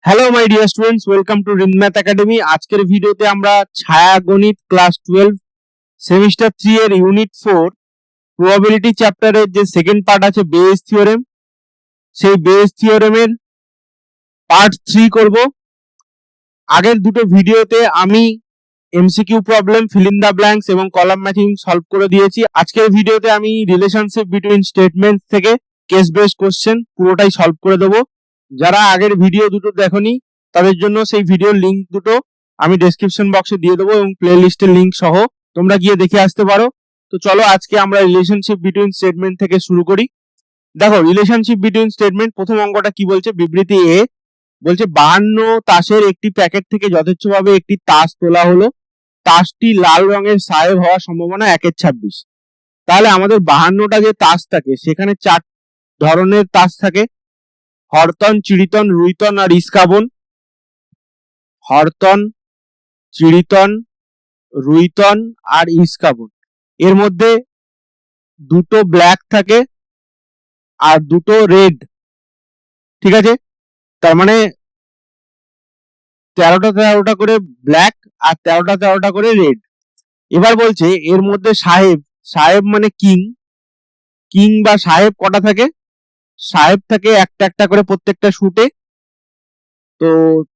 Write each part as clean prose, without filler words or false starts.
Hello my dear students, welcome to Rin math academy. আজকের ভিডিওতে আমরা ছায়া গণিত ক্লাস 12 সেমিস্টার 3 এর ইউনিট 4 প্রবাবিলিটি চ্যাপ্টারের যে সেকেন্ড পার্ট আছে বেস থিওরেম, সেই বেস থিওরেমের পার্ট 3 করব। আগের দুটো ভিডিওতে আমি MCQ problem, fill in the blanks এবং কলাম ম্যাথিং সলভ করে দিয়েছি। আজকের ভিডিওতে আমি রিলেশনশিপ বিটুইন স্টেটমেন্টস থেকে কেস বেসড কোশ্চেন পুরোটাই সলভ করে দেবো। যারা আগের ভিডিও দুটো দেখোনি তাদের জন্য সেই ভিডিওর লিংক দুটো আমি ডেসক্রিপশন বক্সে দিয়ে দেবো এবং প্লে লিস্টের লিংক সহ তোমরা গিয়ে দেখে আসতে পারো। তো চলো আজকে আমরা রিলেশনশিপ বিটুইন স্টেটমেন্ট থেকে শুরু করি। দেখো, রিলেশনশিপ বিটুইন স্টেটমেন্ট প্রথম অঙ্কটা কি বলছে, বিবৃতি এ বলছে 52 তাসের একটি প্যাকেট থেকে যথেচ্ছভাবে একটি তাস তোলা হলো, তাসটি লাল রঙের সাহেব হওয়ার সম্ভাবনা 1/26। তাহলে আমাদের 52টা যে তাস থাকে সেখানে 4 ধরনের তাস থাকে, হরতন, চিড়িতন, রুইতন আর ইস্কাবন। হরতন, চিড়িতন, রুইতন আর ইস্কাবন। এর মধ্যে দুটো ব্ল্যাক থাকে আর দুটো রেড, ঠিক আছে? তার মানে 13টা করে ব্ল্যাক আর 13টা করে রেড। এবার বলছে এর মধ্যে সাহেব, সাহেব মানে কিং, কিং বা সাহেব কটা থাকে? সাহেব থাকে একটা একটা করে প্রত্যেকটা শুটে, তো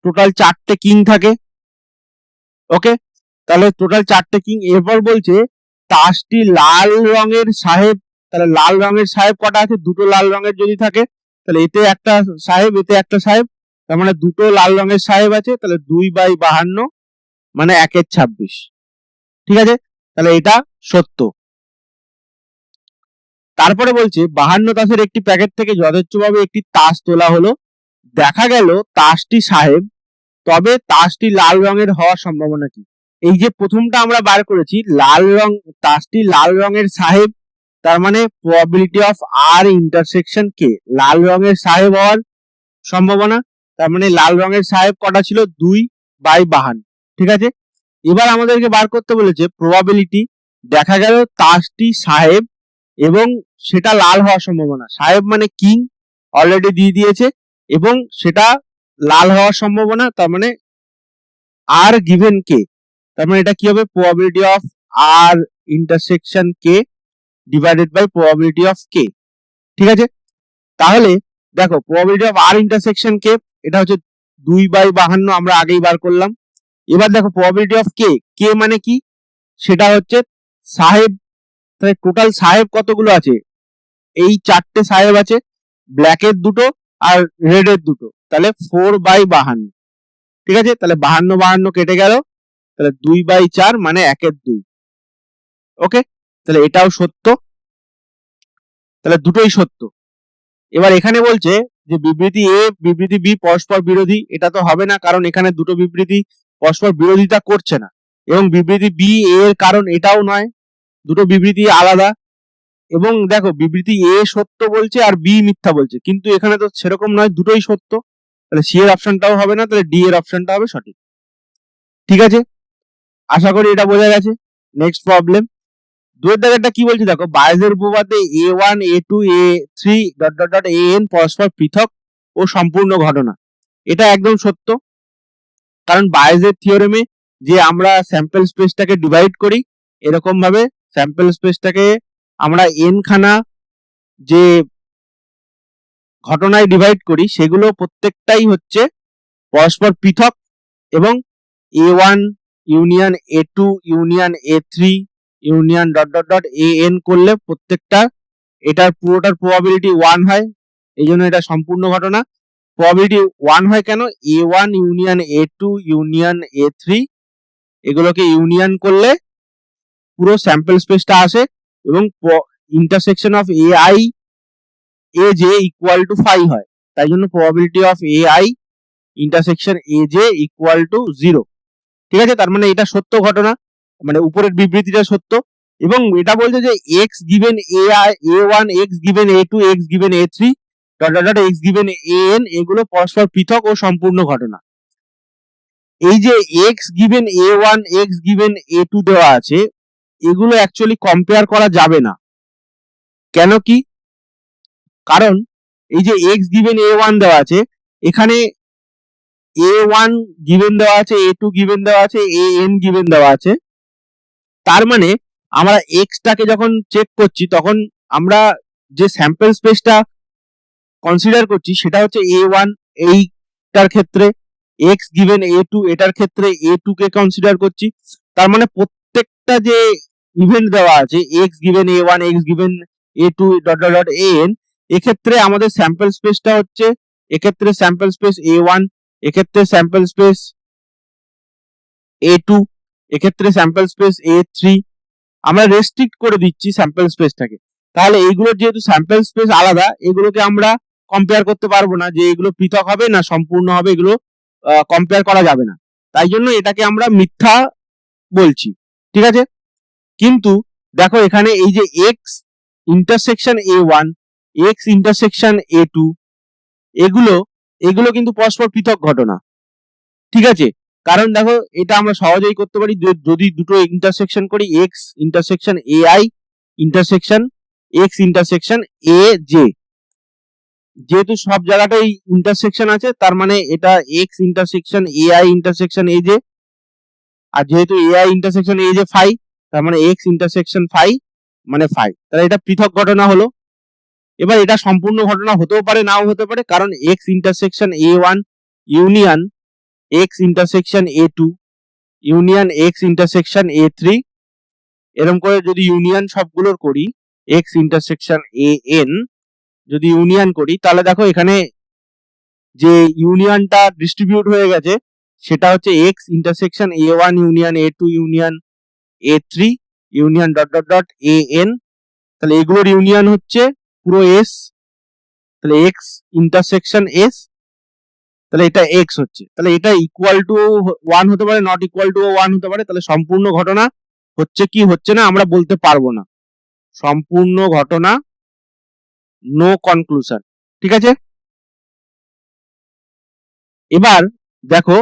টোটাল 4টে কিং থাকে। ওকে, তাহলে টোটাল 4টে কিং। এরপর বলছে তাসটি লাল রঙের সাহেব, তাহলে লাল রঙের সাহেব কটা আছে? দুটো লাল রঙের যদি থাকে তাহলে এতে একটা সাহেব, এতে একটা সাহেব, তার মানে দুটো লাল রঙের সাহেব আছে, তাহলে 2/52 মানে 1/26। ঠিক আছে, তাহলে এটা সত্য। তারপরে বলছে 52 তাসের একটি প্যাকেট থেকে যথেচ্ছভাবে একটি তাস তোলা হলো, দেখা গেল তাসটি সাহেব, তবে তাসটি লাল রঙের হওয়ার সম্ভাবনা কি? এই যে প্রথমটা আমরা বার করেছি, লাল রং, তাসটি লাল রঙের সাহেব, তার মানে প্রবাবিলিটি অফ আর ইন্টারসেকশন কে, লাল রঙের সাহেব হওয়ার সম্ভাবনা, তার মানে লাল রঙের সাহেব কটা ছিল? 2/52। ঠিক আছে, এবার আমাদেরকে বার করতে বলেছে প্রবাবিলিটি, দেখা গেল তাসটি সাহেব এবং সেটা লাল হওয়ার সম্ভাবনা, সাহেব মানে কিং অলরেডি দিয়ে দিয়েছে, এবং সেটা লাল হওয়ার সম্ভাবনা, তার মানে আর গিভেন কে, তার মানে এটা কি হবে? Probability of R intersection K divided by probability of K. ঠিক আছে, তাহলে দেখো probability of R intersection K, এটা হচ্ছে 2/52, আমরা আগেই বার করলাম। এবার দেখো প্রবাবিলিটি অফ কে, কে মানে কি? সেটা হচ্ছে সাহেব, তাহলে টোটাল সাহেব কতগুলো আছে? এই 4টে সাহেব আছে, ব্ল্যাকের দুটো আর রেডের দুটো, তাহলে 4/52। ঠিক আছে, তাহলে 52 কেটে গেল, তাহলে 2/4 মানে 1/2। ওকে, তাহলে এটাও সত্য, তাহলে দুটোই সত্য। এবার এখানে বলছে যে বিবৃতি এ বিবৃতি বি পরস্পর বিরোধী, এটা তো হবে না, কারণ এখানে দুটো বিবৃতি পরস্পর বিরোধিতা করছে না, এবং বিবৃতি বি এর কারণ এটাও নয়, দুটো বিবৃতি আলাদা। এবং দেখো বিবৃতি এ সত্য বলছে আর বি মিথ্যা বলছে, কিন্তু এখানে তো সেরকম নয়, দুটোই সত্য, তাহলে সি এর অপশনটাও হবে না, তাহলে ডি এর অপশনটা হবে সঠিক। ঠিক আছে, আশা করি এটা বোঝা গেছে। নেক্সট প্রবলেম, দুয়ের দাগেরটা কি বলছে দেখো, বায়েজের উপপাদ্যে a1 a2 a3 dot dot dot an পরস্পর পৃথক ও সম্পূর্ণ ঘটনা। এটা একদম সত্য, কারণ বায়েজের থিওরেমে যে আমরা স্যাম্পল স্পেসটাকে ডিভাইড করি, এরকম ভাবে স্যাম্পল স্পেসটাকে আমরা n খানা যে ঘটনায় ডিভাইড করি সেগুলো প্রত্যেকটাই হচ্ছে পরস্পর পৃথক, এবং a1 union a2 union a3 union dot dot dot an করলে প্রত্যেকটা এটার পুরোটার প্রবাবিলিটি 1 হয়, এই জন্য এটা সম্পূর্ণ ঘটনা। প্রবাবিলিটি 1 হয় কেন? a1 union a2 union a3 এগুলোকে ইউনিয়ন করলে পুরো স্যাম্পল স্পেসটা আসে, এবং intersection of ai aj equal to 5 হয়, তাই জন্য probability of ai intersection aj equal to 0। ঠিক আছে, তার মানে এটা সত্য ঘটনা, মানে উপরের বিবৃতিটা সত্য। এবং এটা বলছে যে x given a1 x given a2 x given a3 dot dot dot x given an এগুলো পরস্পর পৃথক ও সম্পূর্ণ ঘটনা। এই যে x given a1 x given a2 দেওয়া আছে, এগুলো অ্যাকচুয়ালি কম্পেয়ার করা যাবে না। কেন কি? কারণ এই যে x গিভেন a1 দেওয়া আছে, এখানে a1 গিভেন দেওয়া আছে, a2 গিভেন দেওয়া আছে, an গিভেন দেওয়া আছে। তার মানে আমরা x টাকে যখন চেক করছি তখন আমরা যে স্যাম্পল স্পেসটা কনসিডার করছি সেটা হচ্ছে a1 এইটার ক্ষেত্রে, x গিভেন a2 এটার ক্ষেত্রে a2 কে কনসিডার করছি। তার মানে প্রত্যেকটা যে ইভেন্ট দেওয়া আছে x given a1, x given a2 dot dot dot an, এক্ষেত্রে আমাদের স্যাম্পল স্পেসটা হচ্ছে, এক্ষেত্রে স্যাম্পল স্পেস a1, এক্ষেত্রে স্যাম্পল স্পেস a2, এক্ষেত্রে স্যাম্পল স্পেস a3। আমরা রেস্ট্রিক্ট করে দিচ্ছি স্যাম্পল স্পেসটাকে। তাহলে এইগুলোর যেহেতু স্যাম্পল স্পেস আলাদা, এগুলোকে আমরা কম্পেয়ার করতে পারবো না যে এগুলো পৃথক হবে না সম্পূর্ণ হবে, এগুলো কম্পেয়ার করা যাবে না। তাই জন্য এটাকে আমরা মিথ্যা বলছি, ঠিক আছে। কিন্তু দেখো এখানে এই যে x intersection a1, x intersection a2, এগুলো কিন্তু পরস্পর পৃথক ঘটনা, ঠিক আছে। কারণ দেখো এটা আমরা সহজেই করতে পারি যদি দুটো ইন্টারসেকশন করি, x intersection ai intersection x intersection a j, যেহেতু সব জায়গাটাই ইন্টারসেকশন আছে তার মানে এটা X intersection ai intersection a j, আর যেহেতু ai intersection a j phi, তার মানে এক্স ইন্টারসেকশন ফাই মানে ফাই, তাহলে এটা পৃথক ঘটনা হলো। এবার এটা সম্পূর্ণ ঘটনা হতেও পারে নাও হতে পারে, কারণ x intersection a1 union x intersection a2 union x intersection a3, এরকম করে যদি ইউনিয়ন সবগুলোর করি, এক্স ইন্টারসেকশন an যদি ইউনিয়ন করি, তাহলে দেখো এখানে যে ইউনিয়নটা ডিস্ট্রিবিউট হয়ে গেছে সেটা হচ্ছে x intersection a1 union a2 union a3 union dot dot dot an। তাহলে এগুলোর ইউনিয়ন হচ্ছে পুরো s, তাহলে এক্স ইন্টারসেকশন s, তাহলে এটা x হচ্ছে, তাহলে এটা ইকুয়াল টু 1 হতে পারে, নট ইকুয়াল টু 1 হতে পারে। তাহলে সম্পূর্ণ ঘটনা হচ্ছে কি হচ্ছে না আমরা বলতে পারবো না, সম্পূর্ণ ঘটনা নো কনক্লুশন, ঠিক আছে। এবার দেখো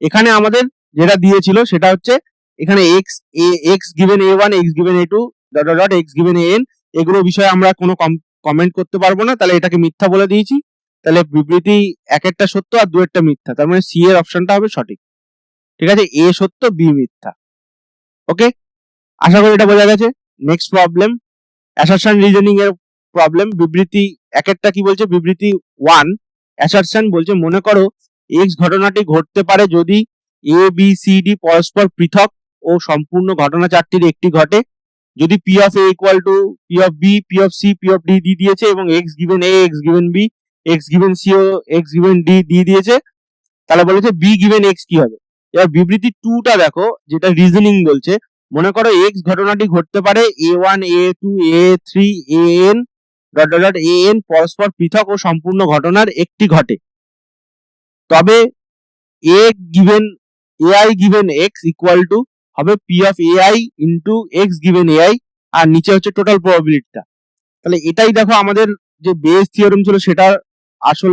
এখানে আমাদের যেটা দিয়েছিল সেটা হচ্ছে এখানে x given a1, x given a2 dot dot dot x given an, এগুলো বিষয়ে আমরা কোনো কমেন্ট করতে পারবো না, তাহলে এটাকে মিথ্যা বলে দিয়েছি। তাহলে বিবৃতি এক একটা সত্য আর দু একটা মিথ্যা, তার মানে সি এর অপশনটা হবে সঠিক, ঠিক আছে। এ সত্য বি মিথ্যা, ওকে। আশা করি এটা বোঝা গেছে। নেক্সট প্রবলেম, অ্যাসারশন রিজনিং এর প্রবলেম। বিবৃতি এক একটা কি বলছে, বিবৃতি 1 অ্যাসারশন বলছে মনে করো এক্স ঘটনাটি ঘটতে পারে যদি এ বি সি ডি পরস্পর পৃথক ও সম্পূর্ণ ঘটনা চারটির একটি ঘটে, যদি P of A equal to P of B, P of C, P of D দিয়ে দিয়েছে এবং X given A, X given B, X given C ও এক্স গিভেন ডি দিয়ে দিয়েছে, তাহলে বলেছে বি গিভেন এক্স কি হবে। এবার বিবৃতি 2টা দেখো যেটা রিজনিং বলছে, মনে করো এক্স ঘটনাটি ঘটতে পারে a1 a2 a3 an dot dot dot an পরস্পর পৃথক ও সম্পূর্ণ ঘটনার একটি ঘটে, তবে a given ai given x equal to হবে p of ai into x given ai, আর নিচে হচ্ছে টোটাল প্রবাবিলিটিটা। তাহলে এটাই দেখো আমাদের যে বেস থিওরেম ছিল সেটার আসল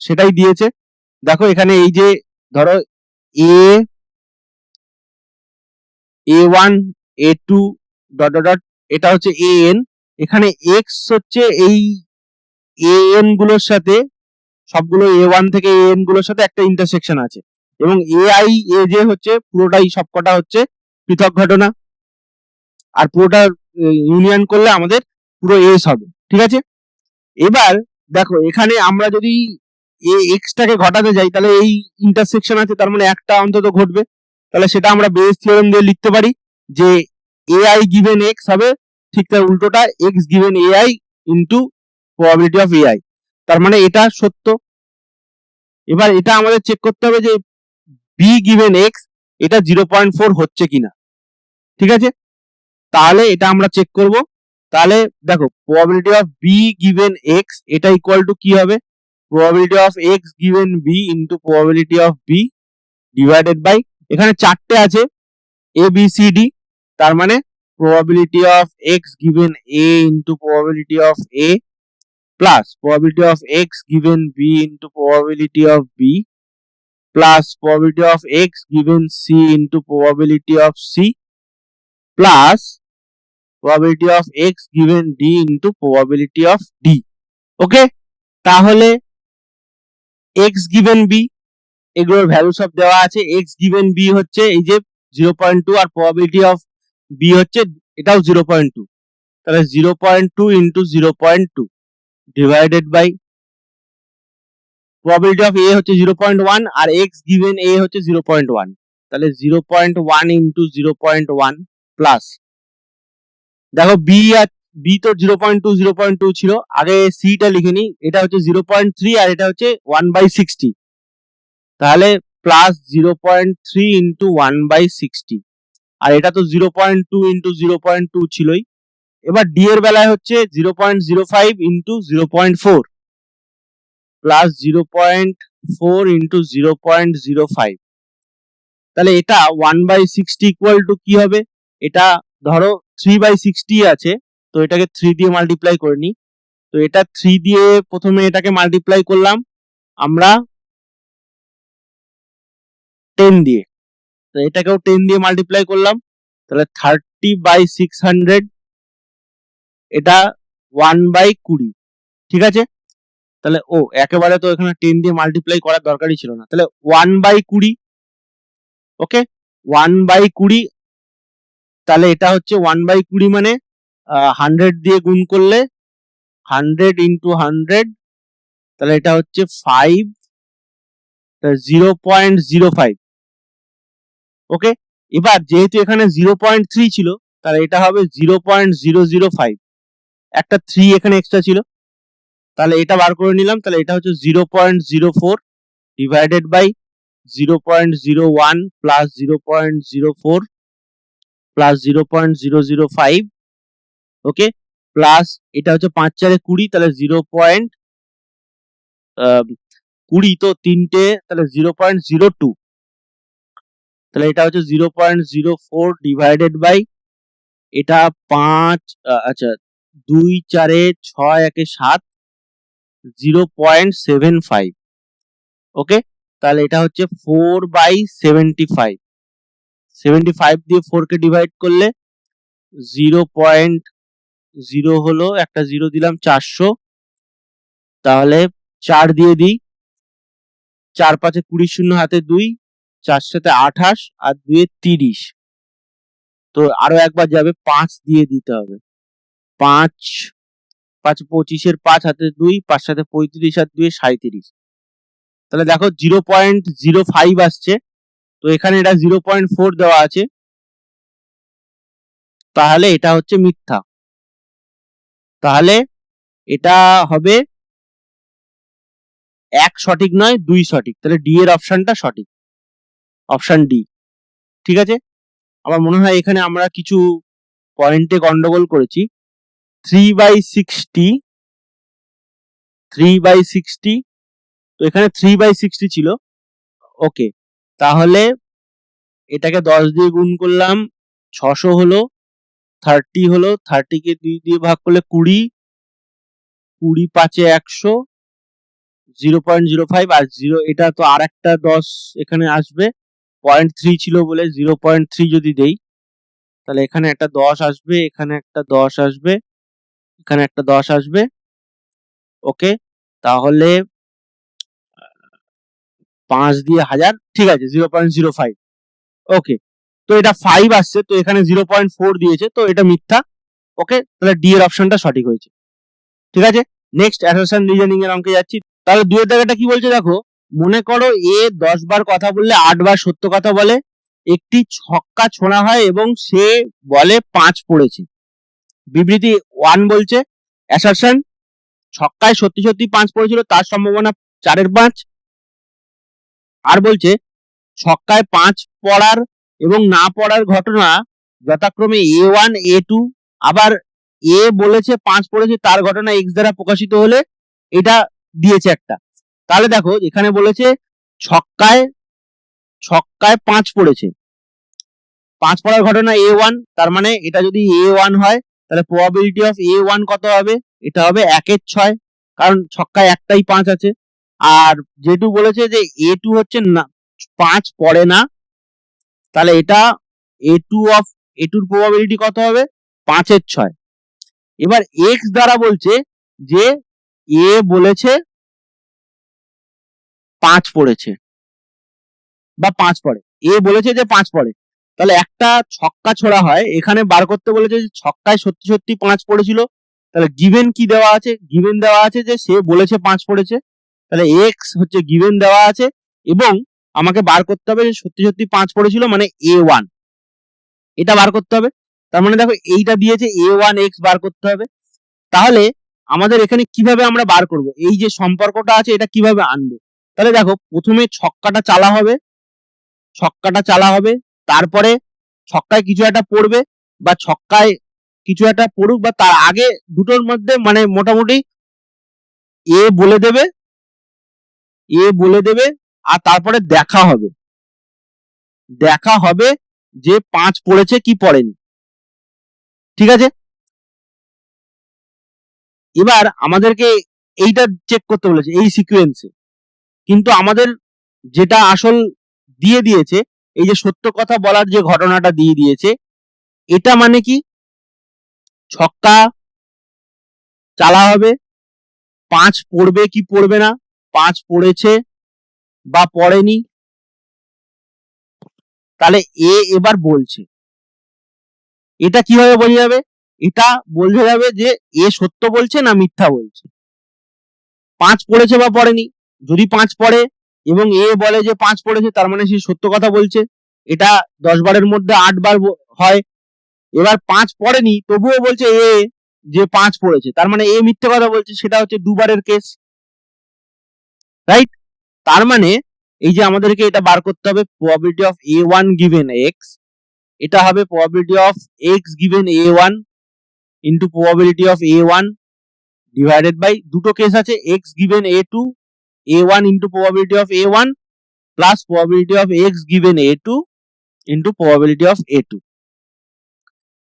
সেটাই দিয়েছে। দেখো এখানে এই যে ধরো a1 a2 dot dot dot এটা হচ্ছে an, এখানে x হচ্ছে এই an গুলোর সাথে, সবগুলো a1 থেকে an গুলোর সাথে একটা ইন্টারসেকশন আছে, এবং ai aj হচ্ছে পুরোটাই সবকটা হচ্ছে পৃথক ঘটনা, আর পুরোটা ইউনিয়ন করলে আমাদের পুরো এস হবে, ঠিক আছে। এবার দেখো এখানে আমরা যদি এক্স টাকে ঘটাতে যাই তাহলে এই ইন্টারসেকশন আছে, তার মানে একটা অন্তত ঘটবে, তাহলে সেটা আমরা বেস থিওরেম দিয়ে লিখতে পারি যে ai গিভেন এক্স হবে ঠিক তার উল্টোটা x given ai into probability of ai, তার মানে এটা সত্য। এবার এটা আমাদের চেক করতে হবে যে বি গিভেন এক্স এটা 0.4 হচ্ছে কিনা, ঠিক আছে। তাহলে এটা আমরা চেক করব। তাহলে দেখো probability of B given X এটা ইকুয়াল টু কি হবে, probability of X given B into probability of B divided by, এখানে চারটে আছে এ বি সি ডি, তার মানে probability of X given A into probability of A plus probability of X given B into probability of B plus probability of X given C into probability of C plus probability of x given d into probability of d, ওকে। তাহলে x given b এগুলোর value সব দেওয়া আছে। X given B হচ্ছে এই যে 0.2 আর probability of B হচ্ছে এটাও 0.2, তাহলে 0.2 into 0.2 divided by probability of A হচ্ছে 0.1 আর এক্স গিভেন এ হচ্ছে 0.1, তাহলে 0.1 ইন্টু 0.1 প্লাস দেখো বি তো 0.2 ছিল, আগে সিটা লিখে নি, এটা হচ্ছে 0.3 আর এটা হচ্ছে 1/60, তাহলে প্লাস 0.3 ইন্টু 1/60 আর এটা তো 0.2 ইন্টু 0.2 ছিলই। এবার ডি এর বেলায় হচ্ছে 0.05 ইন্টু 0.4 প্লাস 0.4 ইন্টু 0.05, তাহলে এটা 1/60 ইকুয়াল টু কি হবে, এটা ধরো 3/60 আছে, তো এটাকে 3 দিয়ে মাল্টিপ্লাই করে নি, তো এটা 3 দিয়ে প্রথমে এটাকে মাল্টিপ্লাই করলাম আমরা 10 দিয়ে, তো এটাকেও 10 দিয়ে মাল্টিপ্লাই করলাম, তাহলে 30/600, এটা 1/20, ঠিক আছে। তাহলে একেবারে তো এখানে 10 দিয়ে মাল্টিপ্লাই করার দরকারই ছিল না, তাহলে 1/20, ওকে 1/20, তাহলে এটা হচ্ছে 1/20 মানে 100 দিয়ে গুণ করলে 100 ইন্টু 100, তাহলে এটা হচ্ছে 5, 0.05, ওকে। এবার যেহেতু এখানে 0.3 ছিল, তাহলে এটা হবে 0.005, একটা 3 এখানে এক্সট্রা ছিল, তাহলে এটা বার করে নিলাম, তাহলে এটা হচ্ছে 0.04 divided by 0.01 plus 0.04 plus 0.005, okay, plus এটা হচ্ছে 5 4 20, তাহলে 0.20, তো তিনটে, তাহলে 0.02, তাহলে এটা হচ্ছে 0.04 ডিভাইডেড বাই এটা 5, আচ্ছা 2 4 6 1 7, 0.75, ওকে, তাহলে এটা হচ্ছে 4/75, 75 দিয়ে 4 কে ডিভাইড করলে 0.0 হলো, একটা 0 দিলাম, 400, তাহলে 4 দিয়ে দিই, 4 5 20, শূন্য হাতে 2, 4 7 28 আর 2 30, তো আরো একবার যাবে, 5 দিয়ে দিতে হবে, 5 5 25 5 হাতে 2, 5 7 35 আর 2 37, তাহলে দেখো 0.05 আসছে, তো এখানে এটা 0.4 দেওয়া আছে, তাহলে এটা হচ্ছে মিথ্যা, তাহলে এটা হবে 1 সঠিক নয় 2 সঠিক, তাহলে ডি এর অপশনটা সঠিক, অপশন ডি, ঠিক আছে। আমার মনে হয় এখানে আমরা কিছু পয়েন্টে গন্ডগোল করেছি। 3/60, তো এখানে 3/60 ছিল, ওকে, তাহলে এটাকে 10 দিয়ে গুণ করলাম, 600 হলো, 30 হলো, 30 কে 2 দিয়ে ভাগ করলে 20, 20 5 100, 0.05 আর 0, এটা তো আর একটা 10 এখানে আসবে, 0.3 ছিল বলে 0.3 যদি দেই, তাহলে এখানে একটা 10 আসবে, এখানে একটা 10 আসবে, এখানে একটা 10 আসবে, ওকে, তাহলে 5 দিয়ে 1000, ঠিক আছে, 0.05, ওকে, তো এটা 5 আসছে, তো এখানে 0.4 দিয়েছে, তো এটা মিথ্যা, ওকে, তাহলে ডি এর অপশনটা সঠিক হয়েছে, ঠিক আছে। নেক্সট অ্যাসারশন রিজনিং এর অঙ্কে যাচ্ছি, তাহলে দুইয়ের দাগেটা কি বলছে দেখো, মনে করো এ 10 বার কথা বললে 8 বার সত্য কথা বলে, একটি ছক্কা ছোড়া হয় এবং সে বলে 5 পড়েছে। বিবৃতি 1 বলছে অ্যাসারশন, ছক্কায় সত্যি সত্যি 5 পড়েছিল, তার সম্ভাবনা 4/5, আর বলছে ছক্কায় 5 পড়ার এবং না পড়ার ঘটনা যথাক্রমে A1 A2, আবার এ বলেছে 5 পড়েছে, তার ঘটনা x দ্বারা প্রকাশিত হলে এটা দিয়েছে একটা, তাহলে দেখো এখানে বলেছে ছক্কায় 5 পড়েছে, 5 পড়ার ঘটনা A1, তার মানে এটা যদি A1 হয়, তাহলে প্রবাবিলিটি অফ A1 কত হবে, এটা হবে 1/6, কারণ ছক্কায় একটাই 5 আছে, আর যেটু বলেছে যে A2 হচ্ছে না 5 পড়ে না, তাহলে এটা A2 এর প্রবাবিলিটি কত হবে, 5/6, এবার x দ্বারা বলছে যে এ বলেছে 5 পড়েছে, বা 5 পড়ে, এ বলেছে যে 5 পড়ে, তাহলে একটা ছক্কা ছোড়া হয়, এখানে বার করতে বলেছে যে ছক্কায় সত্যি সত্যি 5 পড়েছিল, তাহলে গিভেন কি দেওয়া আছে, গিভেন দেওয়া আছে যে সে বলেছে 5 পড়েছে, তাহলে এক্স হচ্ছে গিভেন দেওয়া আছে এবং আমাকে বার করতে হবে যে সত্যি সত্যি 5 পড়েছিল, মানে a1 এটা বার করতে হবে। তার মানে দেখো এইটা দিয়েছে a1x বার করতে হবে। তাহলে আমাদের এখানে কিভাবে আমরা বার করব, এই যে সম্পর্কটা আছে এটা কিভাবে আনবো? তাহলে দেখো প্রথমে ছক্কাটা চালা হবে, তারপরে ছক্কায় কিছু একটা পড়বে বা ছক্কায় কিছু একটা পড়ুক বা তার আগে দুটোর মধ্যে মানে মোটামুটি এ বলে দেবে আর তারপরে দেখা হবে যে 5 পড়েছে কি পড়েনি। ঠিক আছে, এবার আমাদেরকে এইটা চেক করতে বলেছে এই সিকোয়েন্সে, কিন্তু আমাদের যেটা আসল দিয়ে দিয়েছে, এই যে সত্য কথা বলার যে ঘটনাটা দিয়ে দিয়েছে, এটা মানে কি ছক্কা চালা হবে, 5 পড়বে কি পড়বে না, 5 পড়েছে বা পড়েনি, তাহলে এ এবার বলছে, এটা কিভাবে বোঝা যাবে? এটা বোঝা যাবে যে এ সত্য বলছে না মিথ্যা বলছে। 5 পড়েছে বা পড়েনি, যদি 5 পড়ে এবং এ বলে যে 5 পড়েছে, তার মানে সে সত্য কথা বলছে, এটা 10 বারের মধ্যে 8 বার হয়। এবার 5 পড়েনি তবুও বলছে এ যে 5 পড়েছে, তার মানে এ মিথ্যে কথা বলছে, সেটা হচ্ছে দুবারের কেস, রাইট? তার মানে এই যে আমাদেরকে এটা বার করতে হবে probability of a1 given x, এটা হবে probability of x given a1 into probability of a1 divided by দুটো কেস আছে, x given a2, a1 into probability of a1 plus probability of x given a2 into probability of a2।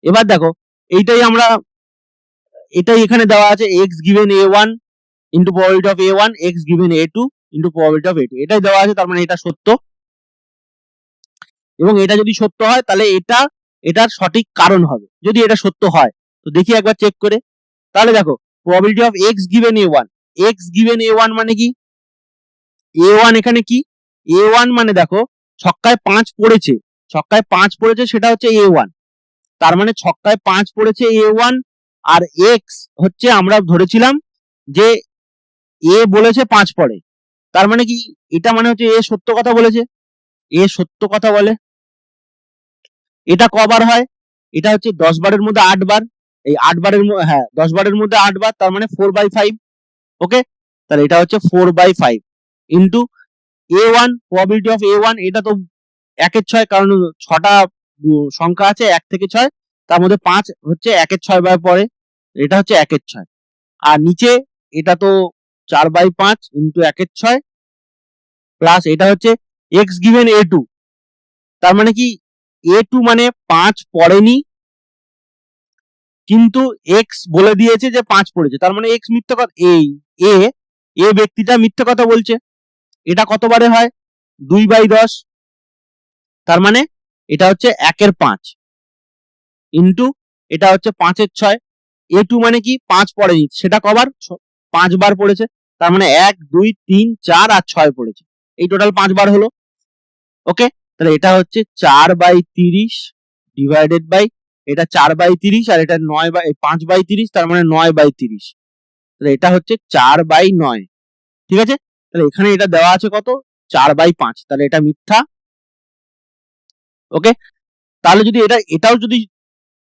এবার দেখো এটাই এখানে দেওয়া আছে, x given a1 into probability of a1, x given a2 into probability of a2, এটাই দেওয়া আছে, তার মানে এটা সত্য। এবং এটা যদি সত্য হয় তাহলে এটার সঠিক কারণ হবে, যদি এটা সত্য হয়। তো দেখি একবার চেক করে, তাহলে দেখো probability of x given a1, x given a1 মানে কি, a1 এখানে কি, a1 মানে দেখো ছক্কায় 5 পড়েছে সেটা হচ্ছে a1, তার মানে ছক্কায় 5 পড়েছে a1, আর x হচ্ছে আমরা ধরেছিলাম যে এ বলেছে 5 পড়ে, তার মানে কি এটা মানে হচ্ছে এ সত্য কথা বলেছে, এ সত্য কথা বলে। এটা কবার হয়, এটা হচ্ছে 10 বারের মধ্যে 8 বার, এই 8 বারের হ্যাঁ 10 বারের মধ্যে 8 বার, তার মানে 4/5। ওকে, তাহলে এটা হচ্ছে 4/5 into a1, probability of a1, এটা তো 1 এর 6, কারণ 6টা সংখ্যা আছে 1 থেকে 6, তার মধ্যে 5 হচ্ছে 1 এর 6 বার পরে, এটা হচ্ছে 1 এর 6, আর নিচে এটা তো 4/5 ইন্টু 1 এর 6 প্লাস এটা হচ্ছে x given a2, তার মানে কি a2 মানে 5 পড়েনি কিন্তু x বলে দিয়েছে যে 5 পড়েছে, তার মানে x মিথ্যা কথা, এ ব্যক্তিটা মিথ্যা কথা বলছে। এটা কতবারে হয়, 2/10, তার মানে এটা হচ্ছে 1 এর 5 ইন্টু এটা হচ্ছে 5 এর 6, a2 মানে কি 5 পড়েনি, সেটা কবার 5 বার পড়েছে, তার মানে 1 2 3 4 আর 6 পড়েছে, এই টোটাল 5 বার হলো। ওকে, তাহলে এটা হচ্ছে 4/30 ডিভাইডেড বাই এটা 4/30 আর এটা 5/30, তার মানে 9/30, তাহলে এটা হচ্ছে 4/9। ঠিক আছে, তাহলে এখানে এটা দেওয়া আছে কত, 4/5, তাহলে এটা মিথ্যা। ওকে, তাহলে যদি এটাও যদি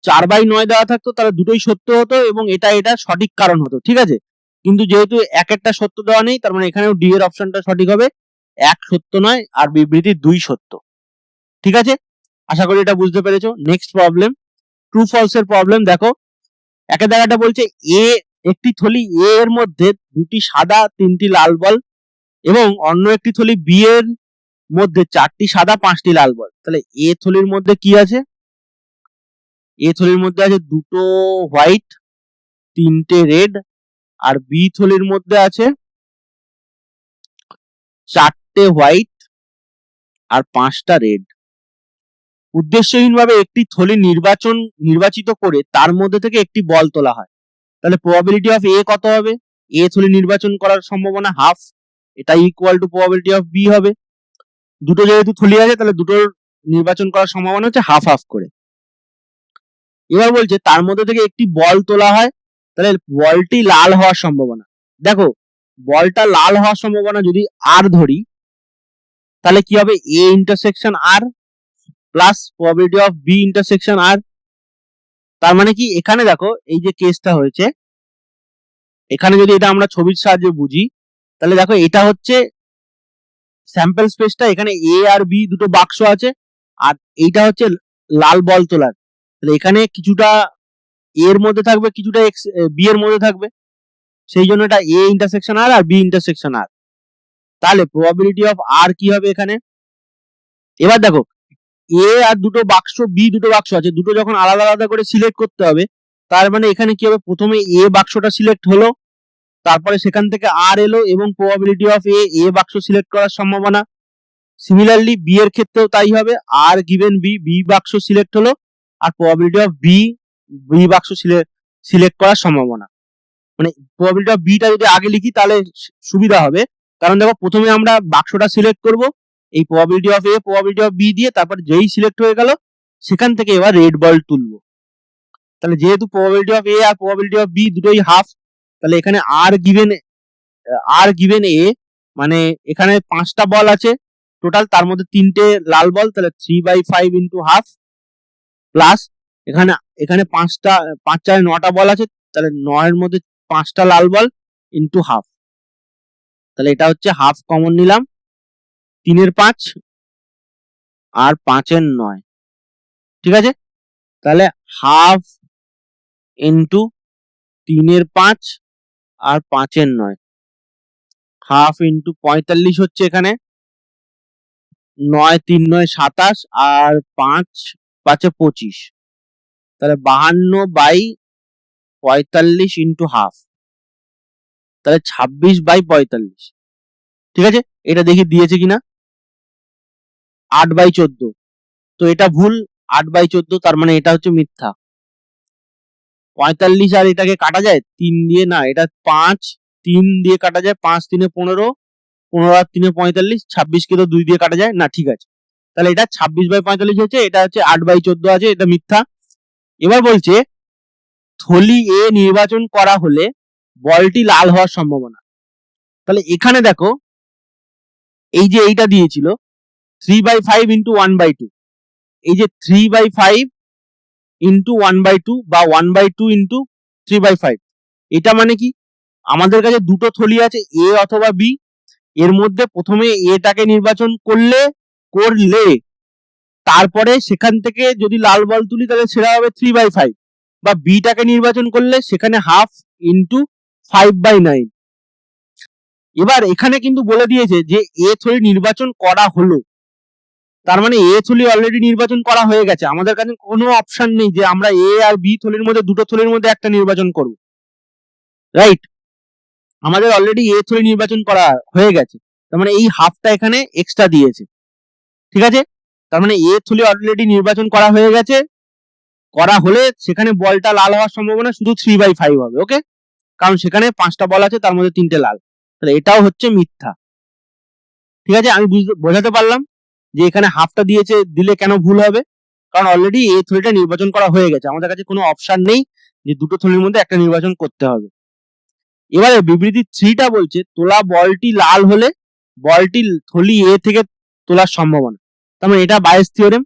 4/9 দেওয়া থাকতো তাহলে দুটোই সত্য হতো এবং এটা সঠিক কারণ হতো। ঠিক আছে, কিন্তু যেহেতু এক একটা সত্য দেওয়া নেই, তার মানে এখানেও ডি এর অপশনটা সঠিক হবে, 1 সত্য নয় আর বিবৃতি 2 সত্য। ঠিক আছে, আশা করি এটা বুঝতে পেরেছো। নেক্সট প্রবলেম, ট্রু ফলস এর প্রবলেম। দেখো একের জায়গাটা বলছে এ একটি থলি এ এর মধ্যে 2টি সাদা 3টি লাল বল এবং অন্য একটি থলি বি এর মধ্যে 4টি সাদা 5টি লাল বল, তাহলে এ থলির মধ্যে কি আছে, এ থলির মধ্যে আছে 2টো হোয়াইট 3টে রেড, আর বি থলির মধ্যে আছে 4টে হোয়াইট আর 5টা রেড। উদ্দেশ্যহীনভাবে একটি থলি নির্বাচিত করে তার মধ্যে থেকে একটি বল তোলা হয়, তাহলে প্রবাবিলিটি অফ এ কত হবে, এ থলি নির্বাচন করার সম্ভাবনা হাফ, এটা equal to probability of B হবে। দুটো যেহেতু থলি আছে তাহলে দুটোর নির্বাচন করার সম্ভাবনা হচ্ছে হাফ হাফ করে। এবার বলছে তার মধ্যে থেকে একটি বল তোলা হয়, তাহলে বলটি লাল হওয়ার সম্ভাবনা। দেখো বলটা লাল হওয়ার সম্ভাবনা যদি আর ধরি, তাহলে কি হবে, A intersection R plus probability of B intersection R. তার মানে কি, এখানে দেখো এই যে কেসটা হয়েছে, এখানে যদি এটা আমরা ছবির সাহায্যে বুঝি, তাহলে দেখো এটা হচ্ছে স্যাম্পল স্পেসটা, এখানে এ আর বি দুটো বাক্স আছে, আর এইটা হচ্ছে লাল বল তোলার। তাহলে এখানে কিছুটা এর মধ্যে থাকবে, কিছুটা বি এর মধ্যে থাকবে, সেই জন্য এটা এ ইন্টারসেকশন আর আর বি ইন্টারসেকশন আর। তাহলে প্রবাবিলিটি অফ আর কি হবে এখানে, এবার দেখো এ আর দুটো বাক্স, বি দুটো বাক্স আছে, দুটো যখন আলাদা আলাদা করে সিলেক্ট করতে হবে, তার মানে এখানে কি হবে, প্রথমে এ বাক্সটা সিলেক্ট হলো, তারপরে সেখান থেকে আর এলো এবং প্রবাবিলিটি অফ এ বাক্স সিলেক্ট করার সম্ভাবনা। সিমিলারলি বি এর ক্ষেত্রেও তাই হবে, আর গিভেন বি বাক্স সিলেক্ট হলো, আর প্রবাবিলিটি অফ বি বাক্স সিলেক্ট করার সম্ভাবনা। মানে প্রবাবিলিটি অফ বিটা যদি আগে লিখি তাহলে সুবিধা হবে, কারণ দেখো প্রথমে আমরা বাক্সটা সিলেক্ট করব এই probability of probability of B দিয়ে, তারপর যেই সিলেক্ট হয়ে গেল সেখান থেকে এবার রেড বল তুলবো। তাহলে যেহেতু প্রবাবিলিটি অফ আর প্রবাবিলিটি অফ বি দুটোই হাফ, তাহলে এখানে আর গিভেন এ, মানে এখানে 5টা বল আছে টোটাল, তার মধ্যে 3টে লাল বল, তাহলে 3/5 ইন্টু হাফ, প্লাস এখানে এখানে 5 4 9টা বল আছে, তাহলে 9 এর মধ্যে 5টা লাল বল ইন্টু হাফ, তাহলে এটা হচ্ছে হাফ কমন নিলাম, 3 এর 5 আর 5 এর 9, ঠিক আছে। তাহলে হাফ ইন্টু 3 এর 5 আর 5 এর 9, হাফ ইন্টু 45 হচ্ছে এখানে, 9 3 9 27 আর 5 5 25, তাহলে 52/45 ইন্টু হাফ, তাহলে 26/45, ঠিক আছে। এটা দেখি দিয়েছে কিনা, 8/14, তো এটা ভুল, 8/14, তার মানে এটা হচ্ছে মিথ্যা। 45 আর এটাকে কাটা যায় 3 দিয়ে, না এটা 5 3 দিয়ে কাটা যায়, 5 3 15, 15 আর 3 45, 26 কে তো 2 দিয়ে কাটা যায় না, ঠিক আছে। তাহলে এটা 26/45 হচ্ছে, এটা হচ্ছে 8/14 আছে, এটা মিথ্যা। এবার বলছে থলি এ নির্বাচন করা হলে বলটি লাল হওয়ার সম্ভাবনা। তাহলে এখানে দেখো এই যে এইটা দিয়েছিল 3/5 ইন্টু 1/2, এই যে 3/5 ইন্টু 1/2 বা 1/2 ইন্টু 3/5, এটা মানে কি, আমাদের কাছে দুটো থলি আছে এ অথবা বি, এর মধ্যে প্রথমে এটাকে নির্বাচন করলে তারপরে সেখান থেকে যদি লাল বল তুলি তাহলে সেটা হবে 3/5, বা বিটাকে নির্বাচন করলে সেখানে হাফ ইন্টু 5/9। এবার এখানে কিন্তু বলে দিয়েছে যে এ থলি নির্বাচন করা হলো, তার মানে এ থলি অলরেডি নির্বাচন করা হয়ে গেছে, আমাদের কাছে কোনো অপশন নেই যে আমরা এ আর বি থলির মধ্যে, দুটো থলির মধ্যে একটা নির্বাচন করব, রাইট। আমাদের অলরেডি এ থলি নির্বাচন করা হয়ে গেছে, তার মানে এই হাফটা এখানে এক্সট্রা দিয়েছে, ঠিক আছে। তার মানে এ থলি অলরেডি নির্বাচন করা হয়ে গেছে, করা হলে সেখানে বলটা লাল হওয়ার সম্ভাবনা শুধু 3/5 হবে, ওকে, কারণ সেখানে 5টা বল আছে তার মধ্যে 3টে লাল, তাহলে এটাও হচ্ছে মিথ্যা, ঠিক আছে। আমি বোঝাতে পারলাম যে এখানে হাফটা দিলে কেন ভুল হবে, কারণ অলরেডি এই থলিটা নির্বাচন করা হয়ে গেছে, আমাদের কাছে কোনো অপশন নেই যে দুটো থলির মধ্যে একটা নির্বাচন করতে হবে। এবারে বিবৃতি 3টা বলছে তোলা বলটি লাল হলে বলটি থলি এ থেকে তোলার সম্ভাবনা, তার মানে এটা বায়েস থিওরেম।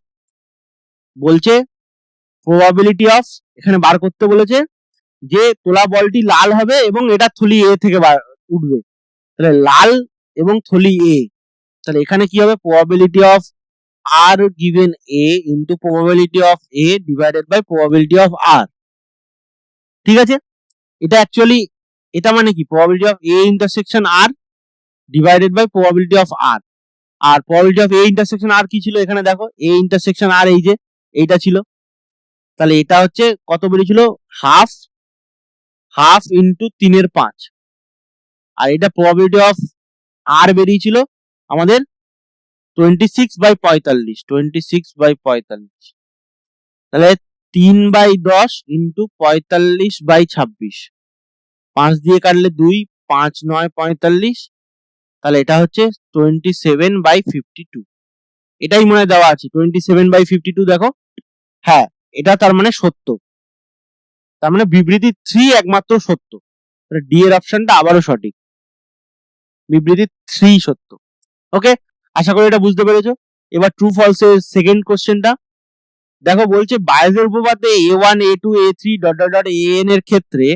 বলছে প্রবাবিলিটি অফ, এখানে বার করতে বলেছে যে তোলা বলটি লাল হবে এবং এটা থলি এ থেকে উঠবে, তাহলে লাল এবং থলি এ, তাহলে এখানে কি হবে, probability of R given A into probability of A divided by probability of R, ঠিক আছে। এটা অ্যাকচুয়ালি, এটা মানে কি, probability of A intersection R divided by probability of R, আর probability of A intersection R কি ছিল, এখানে দেখো এ ইন্টারসেকশন আর এই যে এইটা ছিল, তাহলে এটা হচ্ছে কত বেরিয়েছিল, হাফ ইন্টু 3 এর 5, আর এটা প্রবাবিলিটি অফ আর বেরিয়েছিল আমাদের 26/45, তাহলে 3/10 ইন্টু 45/26, 5 দিয়ে কাটলে 2, 5 9 45, তাহলে এটা হচ্ছে 27/52। এটাই মনে হয় দেওয়া আছে 27/52 দেখো, হ্যাঁ এটা তার মানে সত্য, তার মানে বিবৃতি 3 একমাত্র সত্য, ডি এর অপশনটা আবারও সঠিক, বিবৃতি 3 সত্য। ওকে, আশা করি এটা বুঝতে পেরেছো। এবার ট্রু ফলস এর সেকেন্ড কোশ্চেনটা দেখো, বলছে বায়োজের উপপাদ্যে a1 a2 a3 dot dot dot an এর ক্ষেত্রে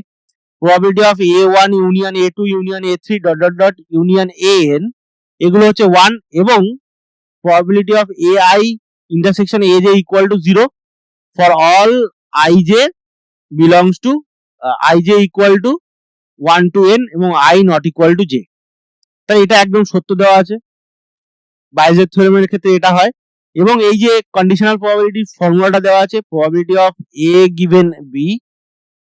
probability of a1 union a2 union a3 dot dot dot union an এগুলো হচ্ছে 1 এবং probability of ai intersection aj equal to 0 for all ij belongs to ij equal to 1 to n এবং i not equal to j। তাই এটা একদম সত্য দেওয়া আছে, বাইজের থিওরেমের ক্ষেত্রে এটা হয়। এবং এই যে কন্ডিশনাল প্রবাবিলিটি ফর্মুলাটা দেওয়া আছে, probability of A given B,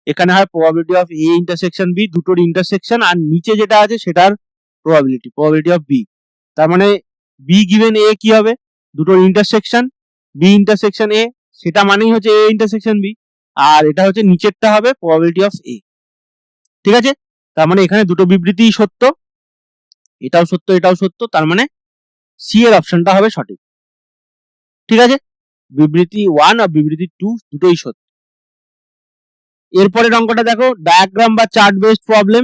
এখানে হয় probability of A intersection B, দুটোর ইন্টারসেকশন, আর নিচে যেটা আছে সেটার প্রবাবিলিটি অফ বি। তার মানে বি গিভেন এ কি হবে, দুটোর ইন্টারসেকশন, বি ইন্টারসেকশন এ, সেটা মানেই হচ্ছে এ ইন্টারসেকশন বি, আর এটা হচ্ছে নিচেরটা হবে প্রবাবিলিটি অফ এ। ঠিক আছে, তার মানে এখানে দুটো বিবৃতিই সত্য, এটাও সত্য এটাও সত্য, তার মানে সি এর অপশনটা হবে সঠিক। ঠিক আছে, বিবৃতি 1 আর বিবৃতি 2 দুটোই সত্য। এরপরের অঙ্কটা দেখো, ডায়াগ্রাম বা চার্ট বেসড প্রবলেম।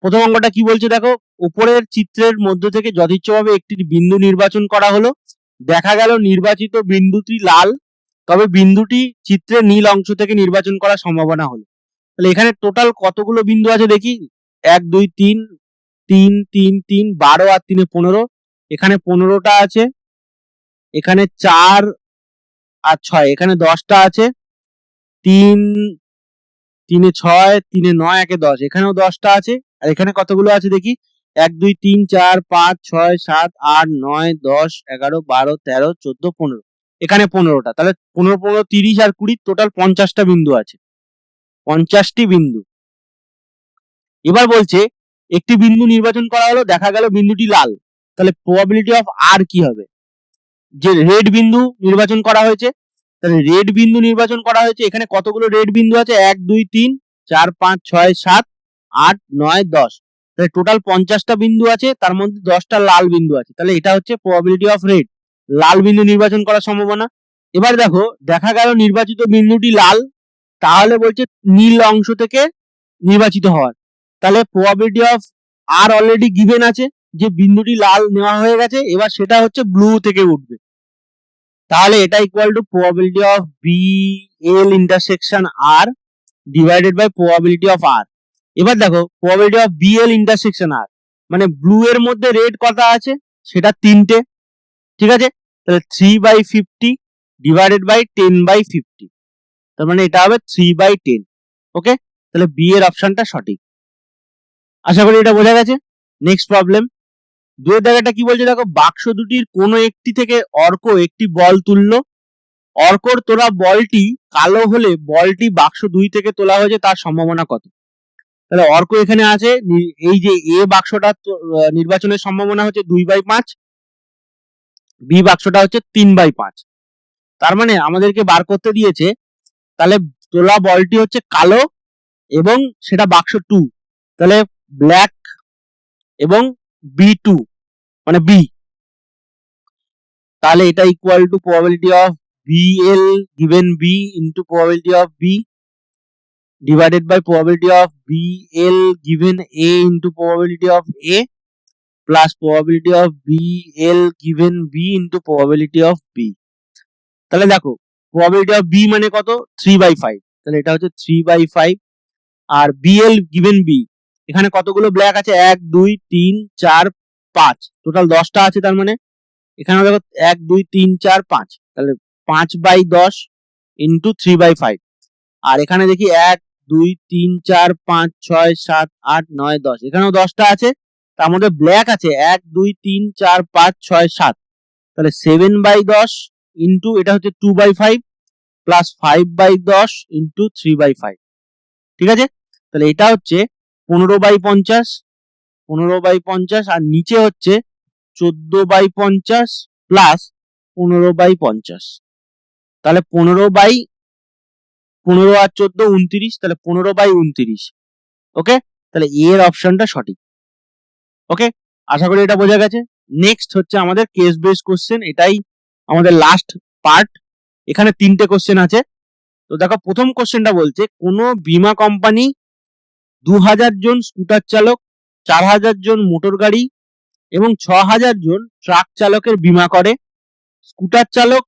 প্রথম অঙ্কটা কি বলছে দেখো, উপরের চিত্রের মধ্য থেকে যথেচ্ছভাবে একটি বিন্দু নির্বাচন করা হলো, দেখা গেল নির্বাচিত বিন্দুটি লাল, তবে বিন্দুটি চিত্রের নীল অংশ থেকে নির্বাচন করার সম্ভাবনা হলো। তাহলে এখানে টোটাল কতগুলো বিন্দু আছে দেখি, 1 2 3 3 3 3 12 আর 3 15, এখানে 15টা আছে, এখানে 4 আর 6 এখানে 10টা আছে, 3 3 6 3 9 1 10 এখানেও 10টা আছে, আর এখানে কতগুলো আছে দেখি, 1 2 3 4 5 6 7 8 9 10 11 12 13 14 15, এখানে 15টা, তাহলে 15 15 30 আর 20 টোটাল 50টা বিন্দু আছে, 50টি বিন্দু। এবার বলছে একটি বিন্দু নির্বাচন করা হলো, দেখা গেল বিন্দুটি লাল, তাহলে প্রবাবিলিটি অফ আর কি হবে, যে রেড বিন্দু নির্বাচন করা হয়েছে, তাহলে রেড বিন্দু নির্বাচন করা হয়েছে, এখানে কতগুলো রেড বিন্দু আছে, 1 2 3 4 5 6 7 8 9 10, তাহলে টোটাল 50টা বিন্দু আছে, তার মধ্যে 10টা লাল বিন্দু আছে, তাহলে এটা হচ্ছে প্রবাবিলিটি অফ রেড, লাল বিন্দু নির্বাচন করার সম্ভাবনা। এবার দেখো, দেখা গেল নির্বাচিত বিন্দুটি লাল, তাহলে বলছে নীল অংশ থেকে নির্বাচিত হওয়ার, তাহলে প্রবাবিলিটি অফ আর অলরেডি গিভেন আছে, যে বিন্দুটি লাল নেওয়া হয়ে গেছে, এবার সেটা হচ্ছে ব্লু থেকে উঠবে, তাহলে এটা equal to probability of B L intersection R divided by probability of R. এবার দেখো probability of B L intersection R, মানে ব্লু এর মধ্যে রেড কটা আছে, সেটা 3টে, ঠিক আছে, তাহলে 3/50 ডিভাইডেড বাই 10/50, তার মানে এটা হবে 3/10। ওকে, তাহলে বি এর অপশনটা সঠিক। আশা করি এটা বোঝা গেছে। নেক্সট প্রবলেম, দুয়ের জায়গাটা কি বলছে দেখো, বাক্স দুটির কোনো একটি থেকে অর্ক একটি বল তুললো, অর্কর তোলা বলটি কালো হলে বলটি বাক্স 2 থেকে তোলা হয়েছে তার সম্ভাবনা কত। তাহলে অর্ক এখানে আছে, এই যে এ বাক্সটা নির্বাচনের সম্ভাবনা হচ্ছে 2/5, বি বাক্সটা হচ্ছে 3/5, তার মানে আমাদেরকে বার করতে দিয়েছে, তাহলে তোলা বলটি হচ্ছে কালো এবং সেটা বাক্স 2, তাহলে ব্ল্যাক এবং B2 মানে বি, তাহলে এটা equal to probability of BL given B into probability of B divided by probability of BL given A into probability of A plus probability of BL given B into probability of B। তাহলে দেখো probability of B মানে কত, 3/5, তাহলে এটা হচ্ছে 3/5, আর BL given B এখানে কতগুলো black আছে, 1 2 3 4 5, টোটাল 10টা আছে, তার মানে এখানে দেখো 1 2 3 4 5, তাহলে 5/10 ইন্টু 3/5, আর এখানে দেখি 1 2 3 4 5 6 7 8 9 10, এখানেও 10টা আছে, তার মধ্যে ব্ল্যাক আছে 1 2 3 4 5 6 7, তাহলে 7/10 ইন্টু এটা হচ্ছে 2/5 প্লাস 5/10 ইন্টু 3/5। ঠিক আছে, তাহলে এটা হচ্ছে 15/50, 15/50, আর নিচে হচ্ছে 14/50 প্লাস 15/50, তাহলে 15 আর 14 29, তাহলে 15/29। ওকে, তাহলে এর অপশনটা সঠিক। ওকে, আশা করি এটা বোঝা গেছে। নেক্সট হচ্ছে আমাদের কেস বেস কোশ্চেন, এটাই আমাদের লাস্ট পার্ট। এখানে 3টে কোশ্চেন আছে। তো দেখো প্রথম কোশ্চেনটা বলছে কোনো বীমা কোম্পানি 2000 জন স্কুটার চালক, 4000 জন মোটর গাড়ি এবং 6000 জন ট্রাক চালকের বীমা করে। স্কুটার চালক,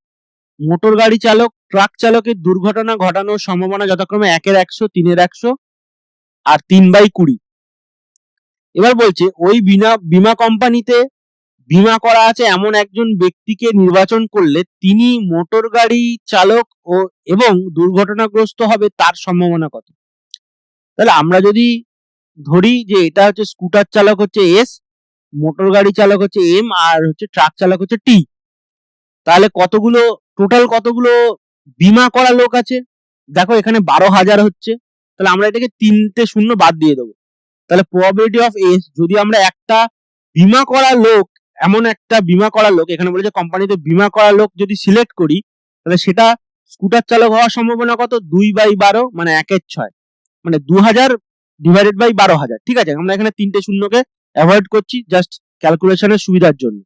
মোটর গাড়ি চালক, ট্রাক চালকের দুর্ঘটনা ঘটানোর সম্ভাবনা যথাক্রমে 1/100, 3/100 আর 3/20। এবার বলছে ওই বীমা কোম্পানিতে বীমা করা আছে এমন একজন ব্যক্তিকে নির্বাচন করলে তিনি মোটর গাড়ি চালক এবং দুর্ঘটনাগ্রস্ত হবে তার সম্ভাবনা কত। তাহলে আমরা যদি ধরি যে এটা হচ্ছে স্কুটার চালক হচ্ছে এস, মোটর গাড়ি চালক হচ্ছে এম, আর হচ্ছে ট্রাক চালক হচ্ছে টি, তাহলে টোটাল কতগুলো বীমা করা লোক আছে? দেখো এখানে 12,000 হচ্ছে, তাহলে আমরা এটাকে 3টে শূন্য বাদ দিয়ে দেবো। তাহলে প্রবাবিলিটি অফ এস, যদি আমরা একটা বীমা করা লোক, এমন একটা বীমা করা লোক, এখানে বলেছে কোম্পানিতে বীমা করা লোক যদি সিলেক্ট করি, তাহলে সেটা স্কুটার চালক হওয়ার সম্ভাবনা কত? 2/12 মানে 1/6, মানে 2000 ডিভাইডেড বাই 12,000। ঠিক আছে, আমরা এখানে 3টে শূন্যকে অ্যাভয়েড করছি জাস্ট ক্যালকুলেশনের সুবিধার জন্য।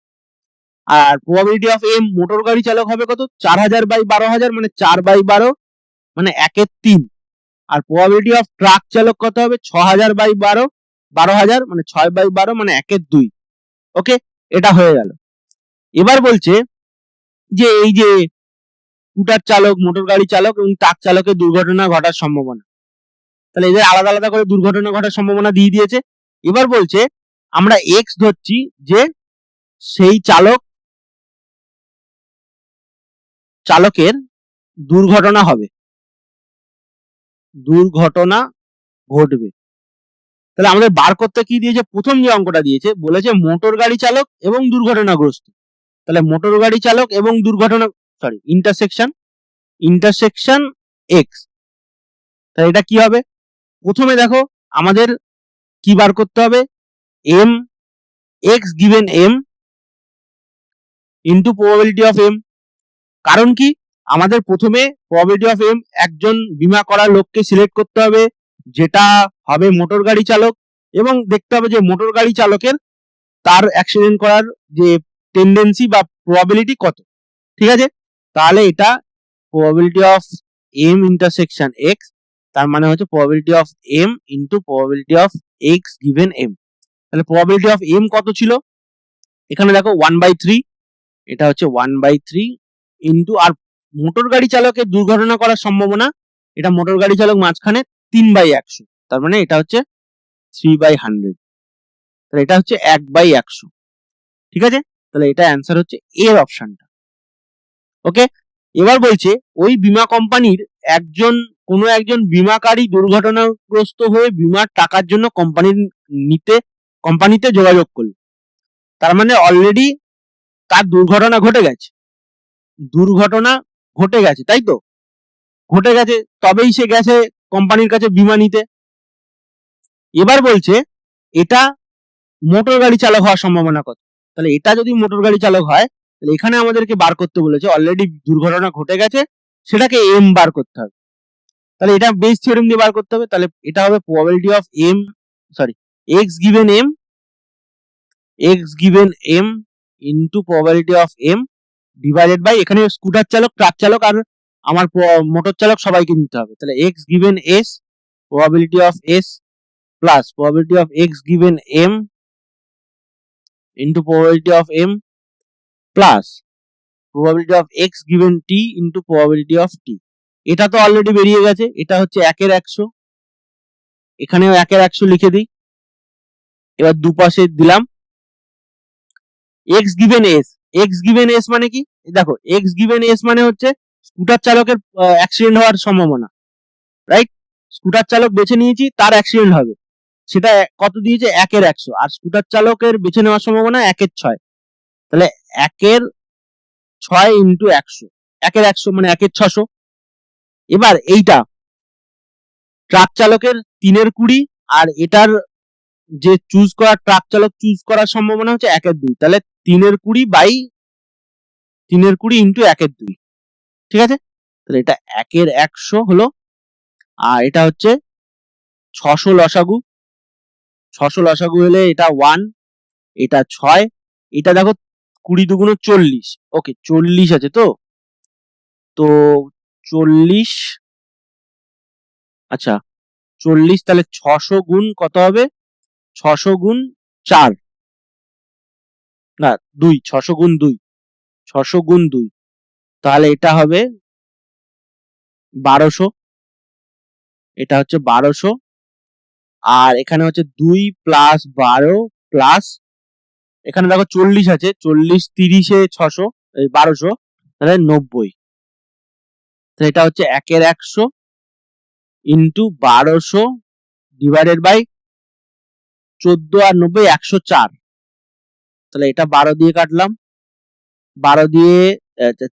আর প্রবাবিলিটি অফ এম, মোটর গাড়ি চালক হবে কত? 4000/12,000 মানে 4/12 মানে 1/3। আর প্রবাবিলিটি অফ ট্রাক চালক কত হবে? 6000/12 মানে 6/12 মানে 1/2। ওকে, এটা হয়ে গেল। এবার বলছে যে এই যে স্কুটার চালক, মোটর গাড়ি চালক এবং ট্রাক চালকের দুর্ঘটনা ঘটার সম্ভাবনা, তাহলে এদের আলাদা আলাদা করে দুর্ঘটনা ঘটার সম্ভাবনা দিয়ে দিয়েছে। এবার বলছে আমরা এক্স ধরছি যে সেই চালকের দুর্ঘটনা ঘটবে। তাহলে আমাদের বার করতে কি দিয়েছে? প্রথম যে অঙ্কটা দিয়েছে বলেছে মোটর গাড়ি চালক এবং দুর্ঘটনাগ্রস্ত। তাহলে মোটর গাড়ি চালক এবং ইন্টারসেকশন এক্স। তাহলে এটা কি হবে? প্রথমে দেখো আমাদের কি বার করতে হবে? M, X given M into probability of M. কারণ কি? আমাদের প্রথমে প্রবাবিলিটি অফ এম একজন বীমা করা লোককে সিলেক্ট করতে হবে, যেটা হবে মোটর গাড়ি চালক, এবং দেখতে হবে যে মোটর গাড়ি চালকের তার অ্যাক্সিডেন্ট করার যে টেন্ডেন্সি বা প্রবাবিলিটি কত। ঠিক আছে, তাহলে এটা probability of M intersection X, তার মানে হচ্ছে probability of M into probability of X given M. তাহলে প্রবাবিলিটি অফ এম কত ছিল? এখানে দেখো 1/3, এটা হচ্ছে 1/3 ইন্টু, আর মোটর গাড়ি চালকের দুর্ঘটনা করার সম্ভাবনা, এটা মোটর গাড়ি চালক মাঝখানে 3/100, তার মানে এটা হচ্ছে 3/100, তাহলে এটা হচ্ছে 1/100। ঠিক আছে, তাহলে এটা অ্যান্সার হচ্ছে এর অপশনটা। ওকে, এবার বলছে ওই বীমা কোম্পানির কোনো একজন বীমাকারী দুর্ঘটনাগ্রস্ত হয়ে বীমার টাকার জন্য কোম্পানিতে যোগাযোগ করল। তার মানে অলরেডি তার দুর্ঘটনা ঘটে গেছে, তাই তো? ঘটে গেছে, তবেই সে গেছে কোম্পানির কাছে বীমা নিতে। এবার বলছে এটা মোটর গাড়ি চালক হওয়ার সম্ভাবনা কত। তাহলে এটা যদি মোটর গাড়ি চালক হয়, তাহলে এখানে আমাদেরকে বার করতে বলেছে অলরেডি দুর্ঘটনা ঘটে গেছে, সেটাকে এম বার করতে হবে। তাহলে এটা বেস থিওরেম দিয়ে বার করতে হবে। তাহলে এটা হবে probability of X given M into probability of M divided by, এখানে স্কুটার চালক, ট্রাক চালক আর আমার মোটর চালক সবাইকে নিতে হবে। তাহলে X given S, probability of S plus probability of X given M into probability of M plus probability of X given T into probability of T. এটা তো অলরেডি বেরিয়ে গেছে, এটা হচ্ছে 1/100, এখানেও 1/100 লিখে দিই। এবার দুপাশে দিলাম এক্স গিভেন এস মানে কি? দেখো এক্স গিভেন এস মানে হচ্ছে স্কুটার চালকের অ্যাক্সিডেন্ট হওয়ার সম্ভাবনা, রাইট? স্কুটার চালক বেছে নিয়েছি, তার অ্যাক্সিডেন্ট হবে, সেটা কত দিয়েছে? 1/100, আর স্কুটার চালকের বেছে নেওয়ার সম্ভাবনা 1/6, তাহলে 1/6 ইন্টু 100, 1/100 মানে 1/600। এবার এইটা ট্রাক চালকের 3/20, আর এটার যে ট্রাক চালক চুজ করার সম্ভাবনা হচ্ছে 1/2, তাহলে 3/20 ইন্টু 1/2। ঠিক আছে, তাহলে এটা 1/100 হলো, আর এটা হচ্ছে 600 লসাগু হলে এটা 1, এটা 6, এটা দেখো 20 দুগুণ 40, ওকে 40 আছে তো 40, আচ্ছা 40, তাহলে 600 গুণ কত হবে, 600 গুণ 4, না 2, 600 গুণ 2, 600 গুণ 2, তাহলে এটা হবে 1200, এটা হচ্ছে 1200, আর এখানে হচ্ছে 2 প্লাস 12 প্লাস এখানে দেখো 40 আছে, 40 30 এ 600, এই 1200, তাহলে 90, তাহলে এটা হচ্ছে 1 এর 100 ইন্টু 1200 ডিভাইডেড বাই 14 আর 90 104, তাহলে এটা 12 দিয়ে কাটলাম, 12 দিয়ে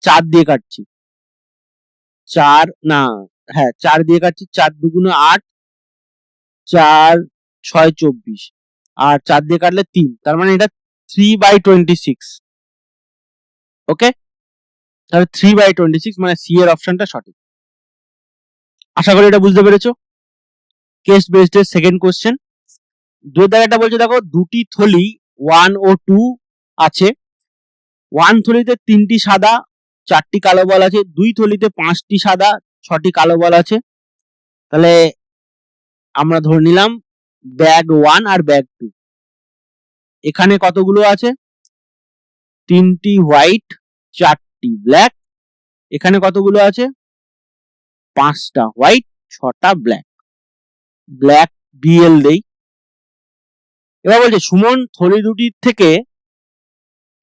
4 দিয়ে কাটছি, 4 না হ্যাঁ 4 দিয়ে কাটছি, 4 দুগুণ 8, 4 6 24, আর 4 দিয়ে কাটলে 3, তার মানে এটা 3/26, ওকে, তাহলে 3/26 মানে সি এর অপশনটা সঠিক। আশা করি এটা বুঝতে পেরেছো। কেস বেসড এর সেকেন্ড কোশ্চেন, দুই দাগেরটা বলছে দেখো দুটি থলি 1 ও 2 আছে, 1 থলিতে 3টি সাদা 4টি কালো বল আছে, 2 থলিতে 5টি সাদা 6টি কালো বল আছে, তাহলে আমরা ধরে নিলাম ব্যাগ 1 আর ব্যাগ 2, এখানে কতগুলো আছে, 3টি হোয়াইট 4টি ব্ল্যাক, এখানে কতগুলো আছে, 5টা হোয়াইট 6টা ব্ল্যাক, ব্ল্যাক বিএল দেই। এবার বলছে সুমন থলি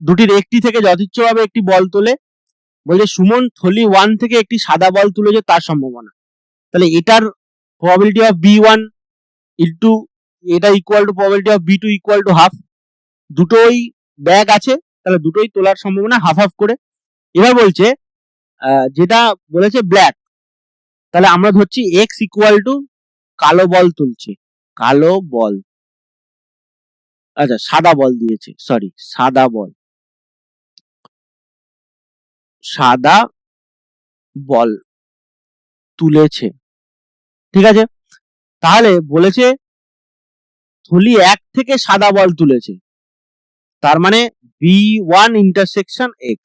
দুটির একটি থেকে যথেচ্ছভাবে একটি বল তোলে, বলছে সুমন থলি 1 থেকে একটি সাদা বল তুলেছে তার সম্ভাবনা, তাহলে এটার প্রবাবিলিটি অফ B1 ইনটু এটা equal to probability of B2 equal to half, দুটোই ব্যাগ আছে তাহলে দুটোই তোলার সম্ভাবনা হাফ হাফ করে। এবার বলছে যেটা বলেছে ব্ল্যাক, তাহলে আমরা ধরছি x ইকুয়াল টু কালো বল তুলছে, কালো বল, আচ্ছা সাদা বল দিয়েছে, সরি সাদা বল, সাদা বল তুলেছে, ঠিক আছে, তাহলে বলেছে থলি 1 থেকে সাদা বল তুলেছে, তার মানে B1 ইন্টারসেকশন x,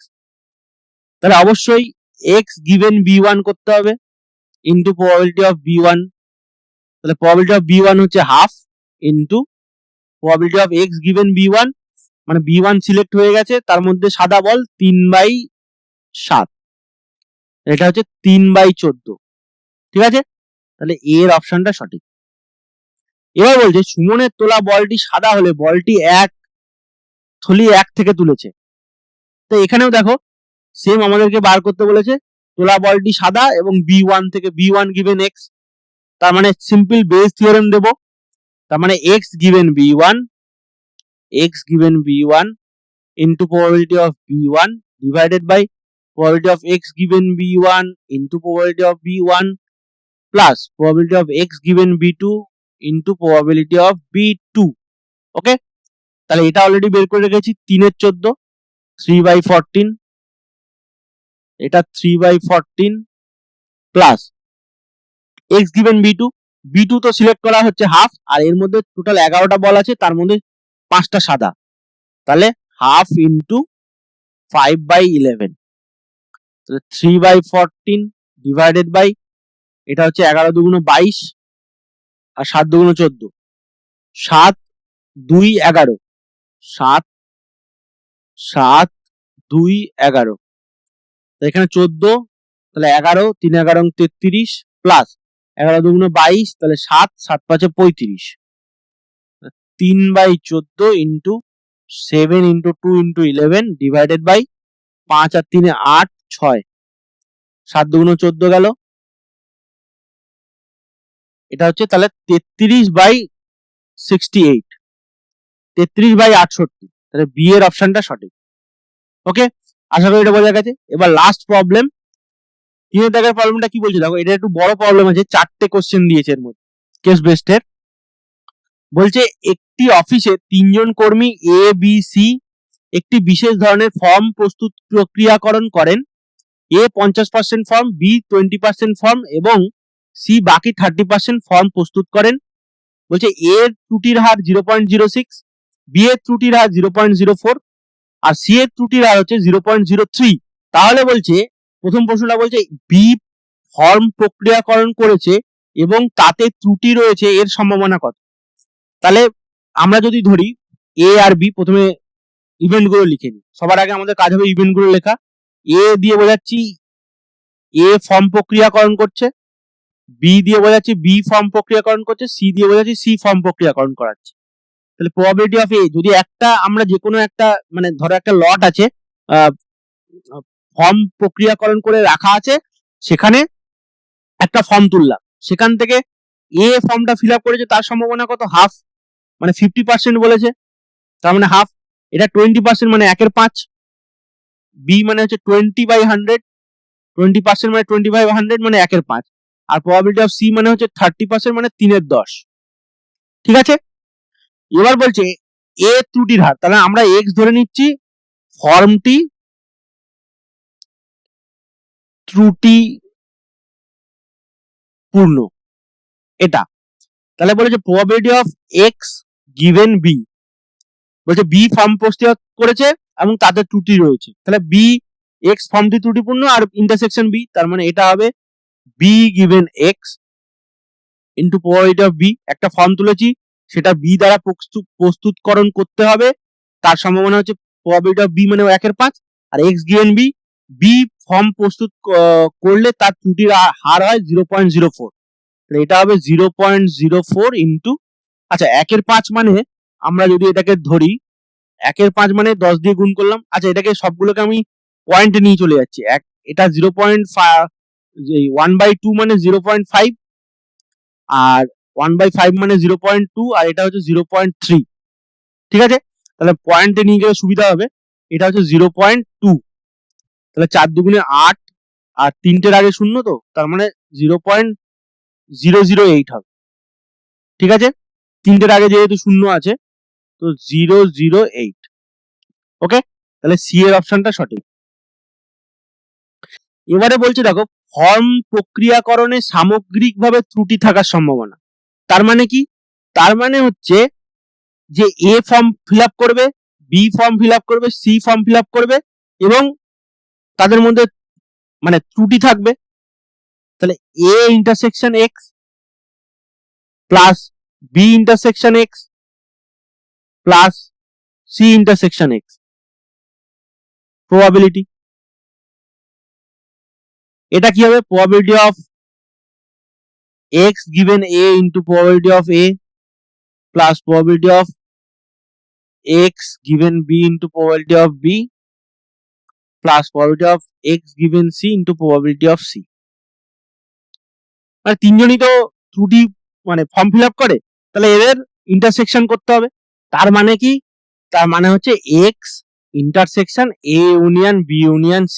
তাহলে অবশ্যই x গিভেন B1 করতে হবে ইনটু প্রবাবিলিটি অফ B1, তাহলে প্রবাবিলিটি অফ B1 হচ্ছে half into probability of x given B1, মানে B1 সিলেক্ট হয়ে গেছে, তার মধ্যে সাদা বল 3/7, এটা হচ্ছে 3/14, ঠিক আছে, তাহলে এর অপশনটা সঠিক। এবার বলছে সুমনের তোলা বলটি সাদা হলে বলটি থলি 1 থেকে তুলেছে, তো এখানেও দেখো সেম আমাদেরকে বার করতে বলেছে, তোলা বলটি সাদা এবং B1 থেকে B1 গিভেন x, তার মানে সিম্পল বেস থিওরেম দেব, তার মানে x given B1 into probability of B1 divided by probability of x given B1 into probability of B1 plus probability of x given B2 into probability of B2, ওকে, তাহলে এটা already বের করে রেখেছি 3 এর 14, 3/14, এটা 3/14 plus x given B2 তো select করা হচ্ছে হাফ, আর এর মধ্যে টোটাল 11টা বল আছে, তার মধ্যে 5টা সাদা, তাহলে হাফ ইনটু 5/11, 3/14 ডিভাইডেড বাই এটা হচ্ছে 11 দুগুণ 22 আর 7 দুগুণ 14, 7 2 11, 7 7 2 11, এখানে 14, তাহলে 11 3 11 33 প্লাস 11 দুগুণ 22, তাহলে 7 7 5 35, 3/14 into 7 into 2 into 11 divided by 5 আর 3 8 6, 7 দুগুণ 14 গেল, এটা হচ্ছে তাহলে 33/68, 33/68, তাহলে বি এর অপশনটা সঠিক, ওকে, আশা করি এটা বোঝা গেছে। এবার লাস্ট প্রবলেম, 3 দাগের প্রবলেমটা কি বলছে দেখো, এটা একটু বড় প্রবলেম আছে, 4টে কোশ্চেন দিয়েছে এর মধ্যে কেস বেসড এর, বলছে একটি অফিসে 3 জন কর্মী এ বি সি একটি বিশেষ ধরনের ফর্ম প্রস্তুত প্রক্রিয়াকরণ করেন, এ 50% ফর্ম, বি 20% ফর্ম এবং সি বাকি 30% ফর্ম প্রস্তুত করেন, বলছে এ এর ত্রুটির হার 0.06, বি এর ত্রুটির হার 0.04 আর সি এর ত্রুটির হার হচ্ছে 0.03। তাহলে বলছে প্রথম প্রশ্নটা বলছে বি ফর্ম প্রক্রিয়াকরণ করেছে এবং তাতে ত্রুটি রয়েছে, এর সম্ভাবনা কত? তাহলে আমরা যদি ধরি এ আর বি, প্রথমে ইভেন্ট গুলো লিখে নিই। সবার আগে আমাদের কাজ হবে ইভেন্ট গুলো লেখা। এ দিয়ে বোঝাচ্ছি এ ফর্ম প্রক্রিয়াকরণ করছে, বি দিয়ে বোঝাচ্ছি বি ফর্ম প্রক্রিয়াকরণ করছে, সি দিয়ে বোঝাচ্ছি সি ফর্ম প্রক্রিয়াকরণ করাচ্ছে। তাহলে প্রবাবিলিটি অফ এ, যদি একটা আমরা যে কোনো একটা মানে ধরো একটা লট আছে, ফর্ম প্রক্রিয়াকরণ করে রাখা আছে, সেখানে একটা ফর্ম তুললাম, সেখান থেকে এ ফর্মটা ফিল আপ করেছে, তার সম্ভাবনা কত? হাফ, মানে 50% বলেছে, তার মানে হাফ। এটা 20% মানে 1/5। বি মানে হচ্ছে 20/100, 20% মানে 20/100 মানে 1/5। আর প্রবাবিলিটি অফ সি মানে হচ্ছে 30% মানে 3/10। ঠিক আছে, এবার বলছে এ ত্রুটির হার, তাহলে আমরা এক্স ধরে নিচ্ছি ফর্মটি ত্রুটি পূর্ণ, এটা। তাহলে বলেছে probability of X given B, বলছে বি ফর্ম প্রস্তুত করেছে এবং তাদের ত্রুটি রয়েছে, তাহলে বি এক্স ফর্মটি ত্রুটিপূর্ণ আর ইন্টারসেকশন বি, তার মানে এটা হবে B given X into probability of B. একটা ফর্ম তুলেছি, সেটা বি দ্বারা প্রস্তুতকরণ করতে হবে, তার সম্ভাবনা হচ্ছে প্রবাবিলিটি অফ বি মানে 1/5, আর X given B, B form প্রস্তুত করলে তার ত্রুটির হার হয় 0.04। এটা হবে 0.04 ইন্টু, আচ্ছা 1/5 মানে আমরা যদি এটাকে ধরি 1/5 মানে 10 দিয়ে গুণ করলাম। আচ্ছা এটাকে সবগুলোকে আমি পয়েন্টে নিয়ে চলে যাচ্ছি। এটা 1/2 মানে 0.5, আর 1/5 মানে 0.2, আর এটা হচ্ছে 0.3। ঠিক আছে, তাহলে পয়েন্টে নিয়ে গেলে সুবিধা হবে। এটা হচ্ছে 0.2, তাহলে 4 দুগুণে 8 আর 3টের আগে শূন্য, তো তার মানে 0.008 হবে। ঠিক আছে, 3টের আগে যেহেতু শূন্য আছে, তো 008। ওকে, তাহলে সি এর অপশনটা সঠিক। এবারে বলছে দেখো ফর্ম প্রক্রিয়াকরণে সামগ্রিকভাবে ত্রুটি থাকার সম্ভাবনা। তার মানে কি? তার মানে হচ্ছে যে এ ফর্ম ফিল আপ করবে, বি ফর্ম ফিল আপ করবে, সি ফর্ম ফিল আপ করবে এবং তাদের মধ্যে মানে ত্রুটি থাকবে। তাহলে A intersection X plus B intersection X plus C intersection X, probability. এটা কি হবে? Probability of x given a into probability of a plus probability of x given b into probability of b plus probability of x given c into probability of c। মানে তিনজনই তো ত্রুটি মানে form fill up করে, তাহলে এদের intersection করতে হবে। তার মানে কি? তার মানে হচ্ছে x intersection a union b union c,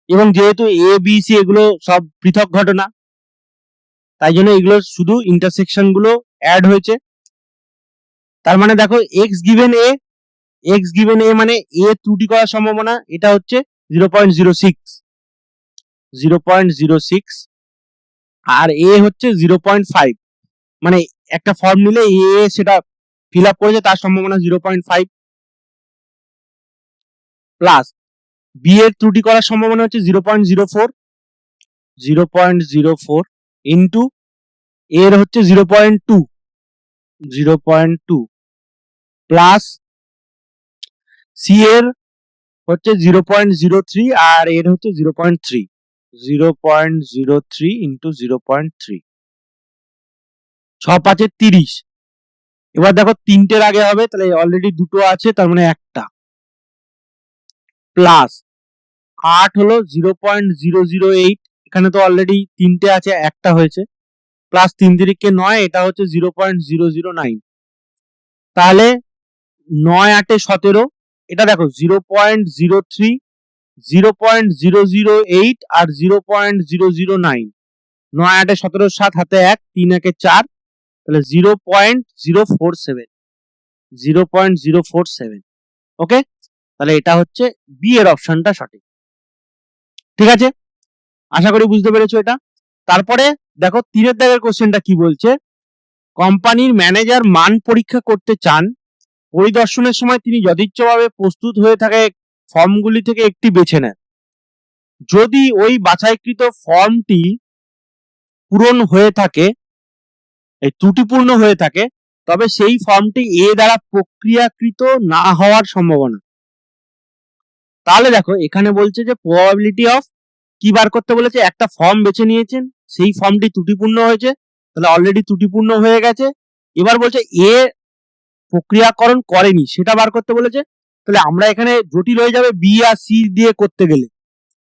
এবং যেহেতু a b c এগুলো সব পৃথক ঘটনা, তাই জন্য এগুলো শুধু ইন্টারসেকশন গুলো অ্যাড হয়েছে। তার মানে দেখো এক্স গিভেন এ মানে এ ত্রুটি করার সম্ভাবনা, এটা হচ্ছে 0.06, আর এ হচ্ছে 0.5, মানে একটা ফর্ম নিলে এ সেটা ফিল আপ করেছে, তার সম্ভাবনা 0.5 প্লাস বি এর ত্রুটি করার সম্ভাবনা হচ্ছে 0.04 ইন্টু এর হচ্ছে 0.2 প্লাস সি এর হচ্ছে 0.03 আর এর হচ্ছে 0.3 ইন্টু 0.3, 6×5 = 30। এবার দেখো 3টের আগে হবে, তাহলে অলরেডি দুটো আছে, তার মানে একটা, প্লাস 8 হলো 0.008, এখানে তো অলরেডি 3টে আছে, একটা হয়েছে, প্লাস 3 3 9, এটা হচ্ছে 0.009। তাহলে 9 8 17, এটা দেখো 0.03, 0.008 আর 0.009, 9 8 17, 7 হাতে 1, 3 1 4, তাহলে 0.047। ওকে, তাহলে এটা হচ্ছে বি এর অপশনটা সঠিক। ঠিক আছে, আশা করি বুঝতে পেরেছো এটা। তারপরে দেখো 3-এর দাগের কোশ্চেনটা কি বলছে, কোম্পানির ম্যানেজার মান পরীক্ষা করতে চান পরিদর্শনের সময় তিনি যদিচ্ছভাবে প্রস্তুত হয়ে থাকা ফর্মগুলি থেকে একটি বেছে নেন। যদি ওই বাছাইকৃত ফর্মটি পূরণ হয়ে থাকে, এই ত্রুটিপূর্ণ হয়ে থাকে, তবে সেই ফর্মটি এ দ্বারা প্রক্রিয়াকৃত না হওয়ার সম্ভাবনা। তাহলে দেখো এখানে বলছে যে প্রবাবিলিটি অফ কি বার করতে বলেছে, একটা ফর্ম বেছে নিয়েছেন, সেই ফর্মটি ত্রুটিপূর্ণ হয়েছে, তাহলে অলরেডি ত্রুটিপূর্ণ হয়ে গেছে। এবার বলছে এ প্রক্রিয়াকরণ করেনি, সেটা বার করতে বলেছে। তাহলে আমরা এখানে জটিল হয়ে যাবে বি আর সি দিয়ে করতে গেলে।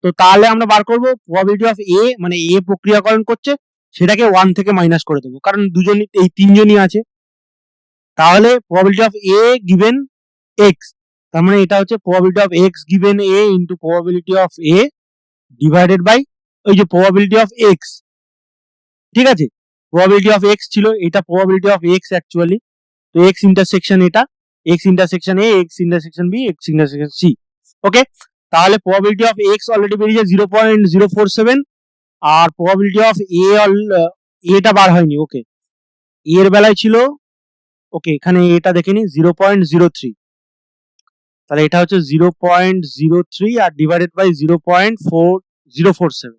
তো তাহলে আমরা বার করব প্রবাবিলিটি অফ এ, মানে এ প্রক্রিয়াকরণ করছে, সেটাকে 1 থেকে মাইনাস করে দেবো, কারণ দুজনই এই তিনজনই আছে। তাহলে probability of A given X, তার মানে এটা হচ্ছে probability of X given A into probability of A divided by ওই যে প্রবাবিলিটি অফ এক্স। ঠিক আছে, প্রবাবিলিটি অফ এক্স ছিল, এটা প্রবাবিলিটি অফ এক্স অ্যাকচুয়ালি। তো এক্স ইন্টারসেকশন এটা, X intersection A, X intersection B, X intersection C. Okay, তাহলে probability of x already বেরিয়েছে 0.047, আর প্রবাবিলিটি অফ এ এটা বার হয়নি। ওকে, এর বেলায় ছিল, ওকে এখানে এটা দেখে নি 0.03, তাহলে এটা হচ্ছে 0.03 আর ডিভাইডেড বাই 0.047।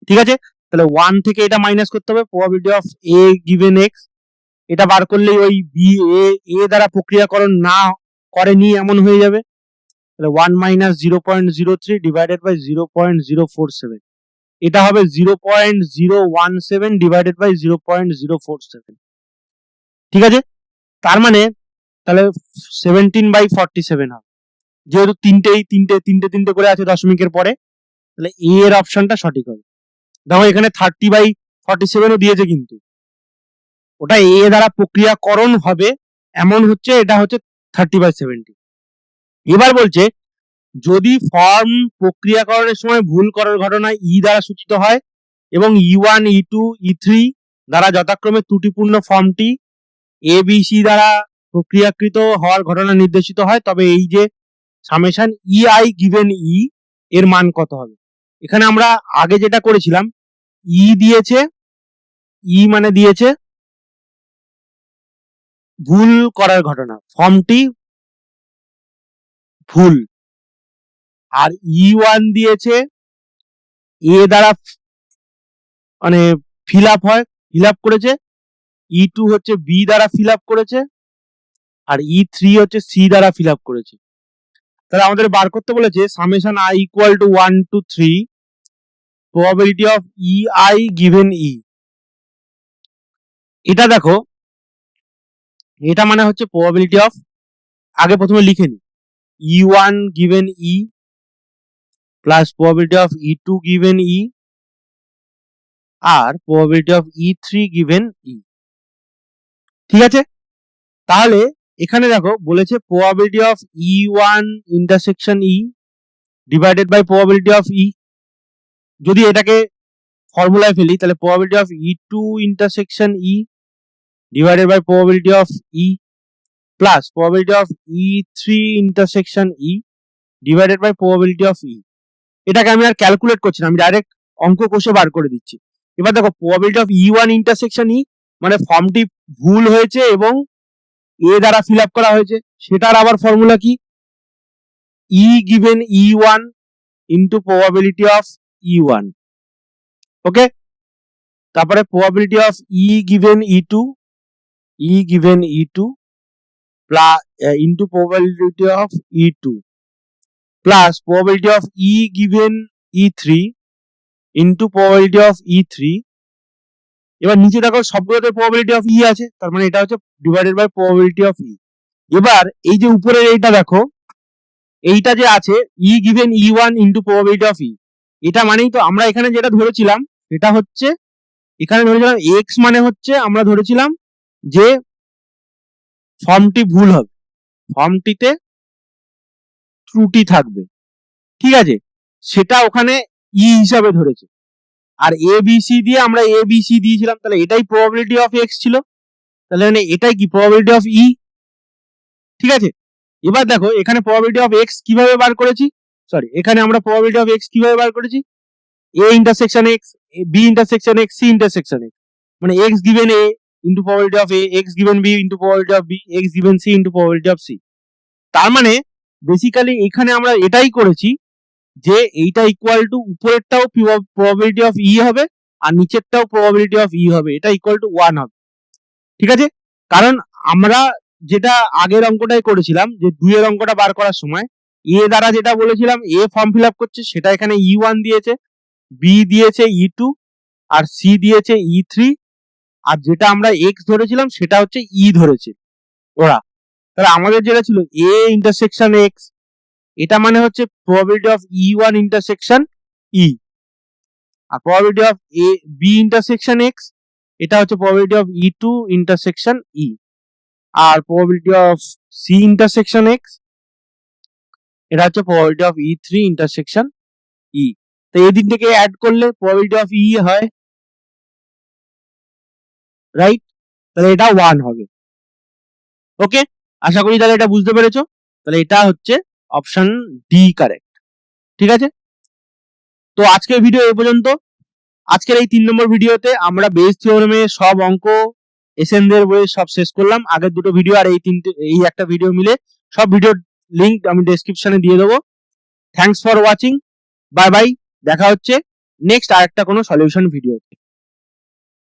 ঠিক আছে, তাহলে 1 থেকে এটা মাইনাস করতে হবে, probability of A given X, এটা বার করলেই ওই বি এ দ্বারা প্রক্রিয়াকরণ না করেনি এমন হয়ে যাবে। তাহলে 1 মাইনাস 0.03 ডিভাইডেড বাই 0.047, এটা হবে 0.017 ডিভাইডেড বাই 0.047। ঠিক আছে, তার মানে তাহলে 17/47 হবে, যেহেতু তিনটে করে আছে দশমিকের পরে, তাহলে এ এর অপশনটা সঠিক হবে। দেখো এখানে 30/47ও দিয়েছে, কিন্তু ওটা এ দ্বারা প্রক্রিয়াকরণ হবে এমন হচ্ছে, এটা হচ্ছে 30/70। এবার বলছে যদি ফর্ম প্রক্রিয়াকরণের সময় ভুল করার ঘটনা ই দ্বারা সূচিত হয় এবং E1, E2, E3 দ্বারা যথাক্রমে ত্রুটিপূর্ণ ফর্মটি এ বি সি দ্বারা প্রক্রিয়াকৃত হওয়ার ঘটনা নির্দেশিত হয়, তবে এই যে সামেশন EI গিভেন ই এর মান কত হবে। এখানে আমরা আগে যেটা করেছিলাম, ই দিয়েছে, ই মানে দিয়েছে ভুল করার ঘটনা, ফর্মটি ভুল, আর E1 দিয়েছে এ দ্বারা মানে ফিল আপ করেছে, E2 হচ্ছে বি দ্বারা ফিল আপ করেছে, আর E3 হচ্ছে সি দ্বারা ফিল আপ করেছে। তাহলে আমাদের বার করতে বলেছে summation i equal to 1 to 3 probability of EI given E. এটা দেখো, এটা মানে হচ্ছে প্রবাবিলিটি অফ, আগে প্রথমে লিখে নি, E1 given E plus probability of E2 given E আর probability of E3 given E. ঠিক আছে, তাহলে এখানে দেখো বলেছে probability of E1 intersection E divided by probability of E. যদি এটাকে ফর্মুলায় ফেলি, তাহলে probability of E2 intersection E divided by probability of E plus probability of E3 intersection E divided by probability of E. এটাকে আমি আর calculate করছি না, আমি ডাইরেক্ট অঙ্ক কষে বার করে দিচ্ছি। এবার দেখো প্রবাবিলিটি অফ E1 ইন্টারসেকশন ই মানে ফর্মটি ভুল হয়েছে এবং এ দ্বারা ফিল আপ করা হয়েছে, সেটার আবার ফর্মুলা কি, E given E1 into probability of E1। Okay, তারপরে probability of E given E2 plus into probability of E2 plus probability of E given E3 into probability of E3। এবার নিচে দেখো সবগুলোতে প্রবাবিলিটি অফ ই আছে, তার মানে এটা হচ্ছে divided by probability of E. এবার এই যে উপরের এইটা দেখো, এইটা যে আছে E given E1 into probability of E, এটা মানেই তো আমরা এখানে যেটা ধরেছিলাম, এটা হচ্ছে এখানে ধরেছিলাম এক্স মানে হচ্ছে আমরা ধরেছিলাম যে ফর্মটি ভুল হবে, ফর্মটিতে ত্রুটি থাকবে। ঠিক আছে, সেটা ওখানে ই হিসাবে ধরেছে, আর এ বি সি দিয়ে আমরা এ বি সি দিয়েছিলাম, তাহলে এটাই প্রবাবিলিটি অফ এক্স ছিল, তাহলে মানে এটাই কি প্রবাবিলিটি অফ ই। ঠিক আছে, এবার দেখো এখানে প্রবাবিলিটি অফ এক্স কিভাবে বার করেছি, এখানে আমরা প্রবাবিলিটি অফ এক্স কিভাবে বার করেছি, A intersection X, B intersection X, C intersection X, মানে X given A into probability of A, x given B into probability of B, x given C into probability of C. তার মানে basically এখানে আমরা এটাই করেছি যে এইটা equal to উপরেরটাও probability of E হবে আর নিচেরটাও probability of E হবে, এটা ইকুয়াল টু 1 হবে। ঠিক আছে, কারণ আমরা যেটা আগের অঙ্কটাই করেছিলাম যে 2 এর অঙ্কটা বার করার সময় এ দ্বারা যেটা বলেছিলাম এ ফর্ম ফিল আপ করছে সেটা এখানে E1 দিয়েছে, বি দিয়েছে E2 আর সি দিয়েছে E3, আর যেটা আমরা এক্স ধরেছিলাম সেটা হচ্ছে ই ধরেছে ওরা। তাহলে আমাদের যেটা ছিল এ ইন্টারসেকশন এক্স, এটা মানে হচ্ছে probability of E1 intersection E, R probability of A B intersection X এটা হচ্ছে probability of E2 intersection E, R probability of C intersection X এটা হচ্ছে probability of E3 intersection E। তো এই দিক থেকে অ্যাড করলে probability of E হয়, রাইট? তাহলে এটা 1 হবে। ওকে, আশা করি তাহলে এটা বুঝতে পেরেছো। তাহলে এটা হচ্ছে অপশন ডি কারেক্ট। ঠিক আছে, তো আজকের ভিডিও এই পর্যন্ত। আজকের এই 3 নম্বর ভিডিওতে আমরা বেস থিওরেমে সব অঙ্ক এসএনদের বইয়ে সব শেষ করলাম। আগের দুটো ভিডিও আর এই একটা ভিডিও মিলে সব ভিডিওর লিংক আমি ডেসক্রিপশনে দিয়ে দেবো। Thanks for watching, bye bye, দেখা হচ্ছে নেক্সট আরেকটা কোনো সলিউশন ভিডিওতে।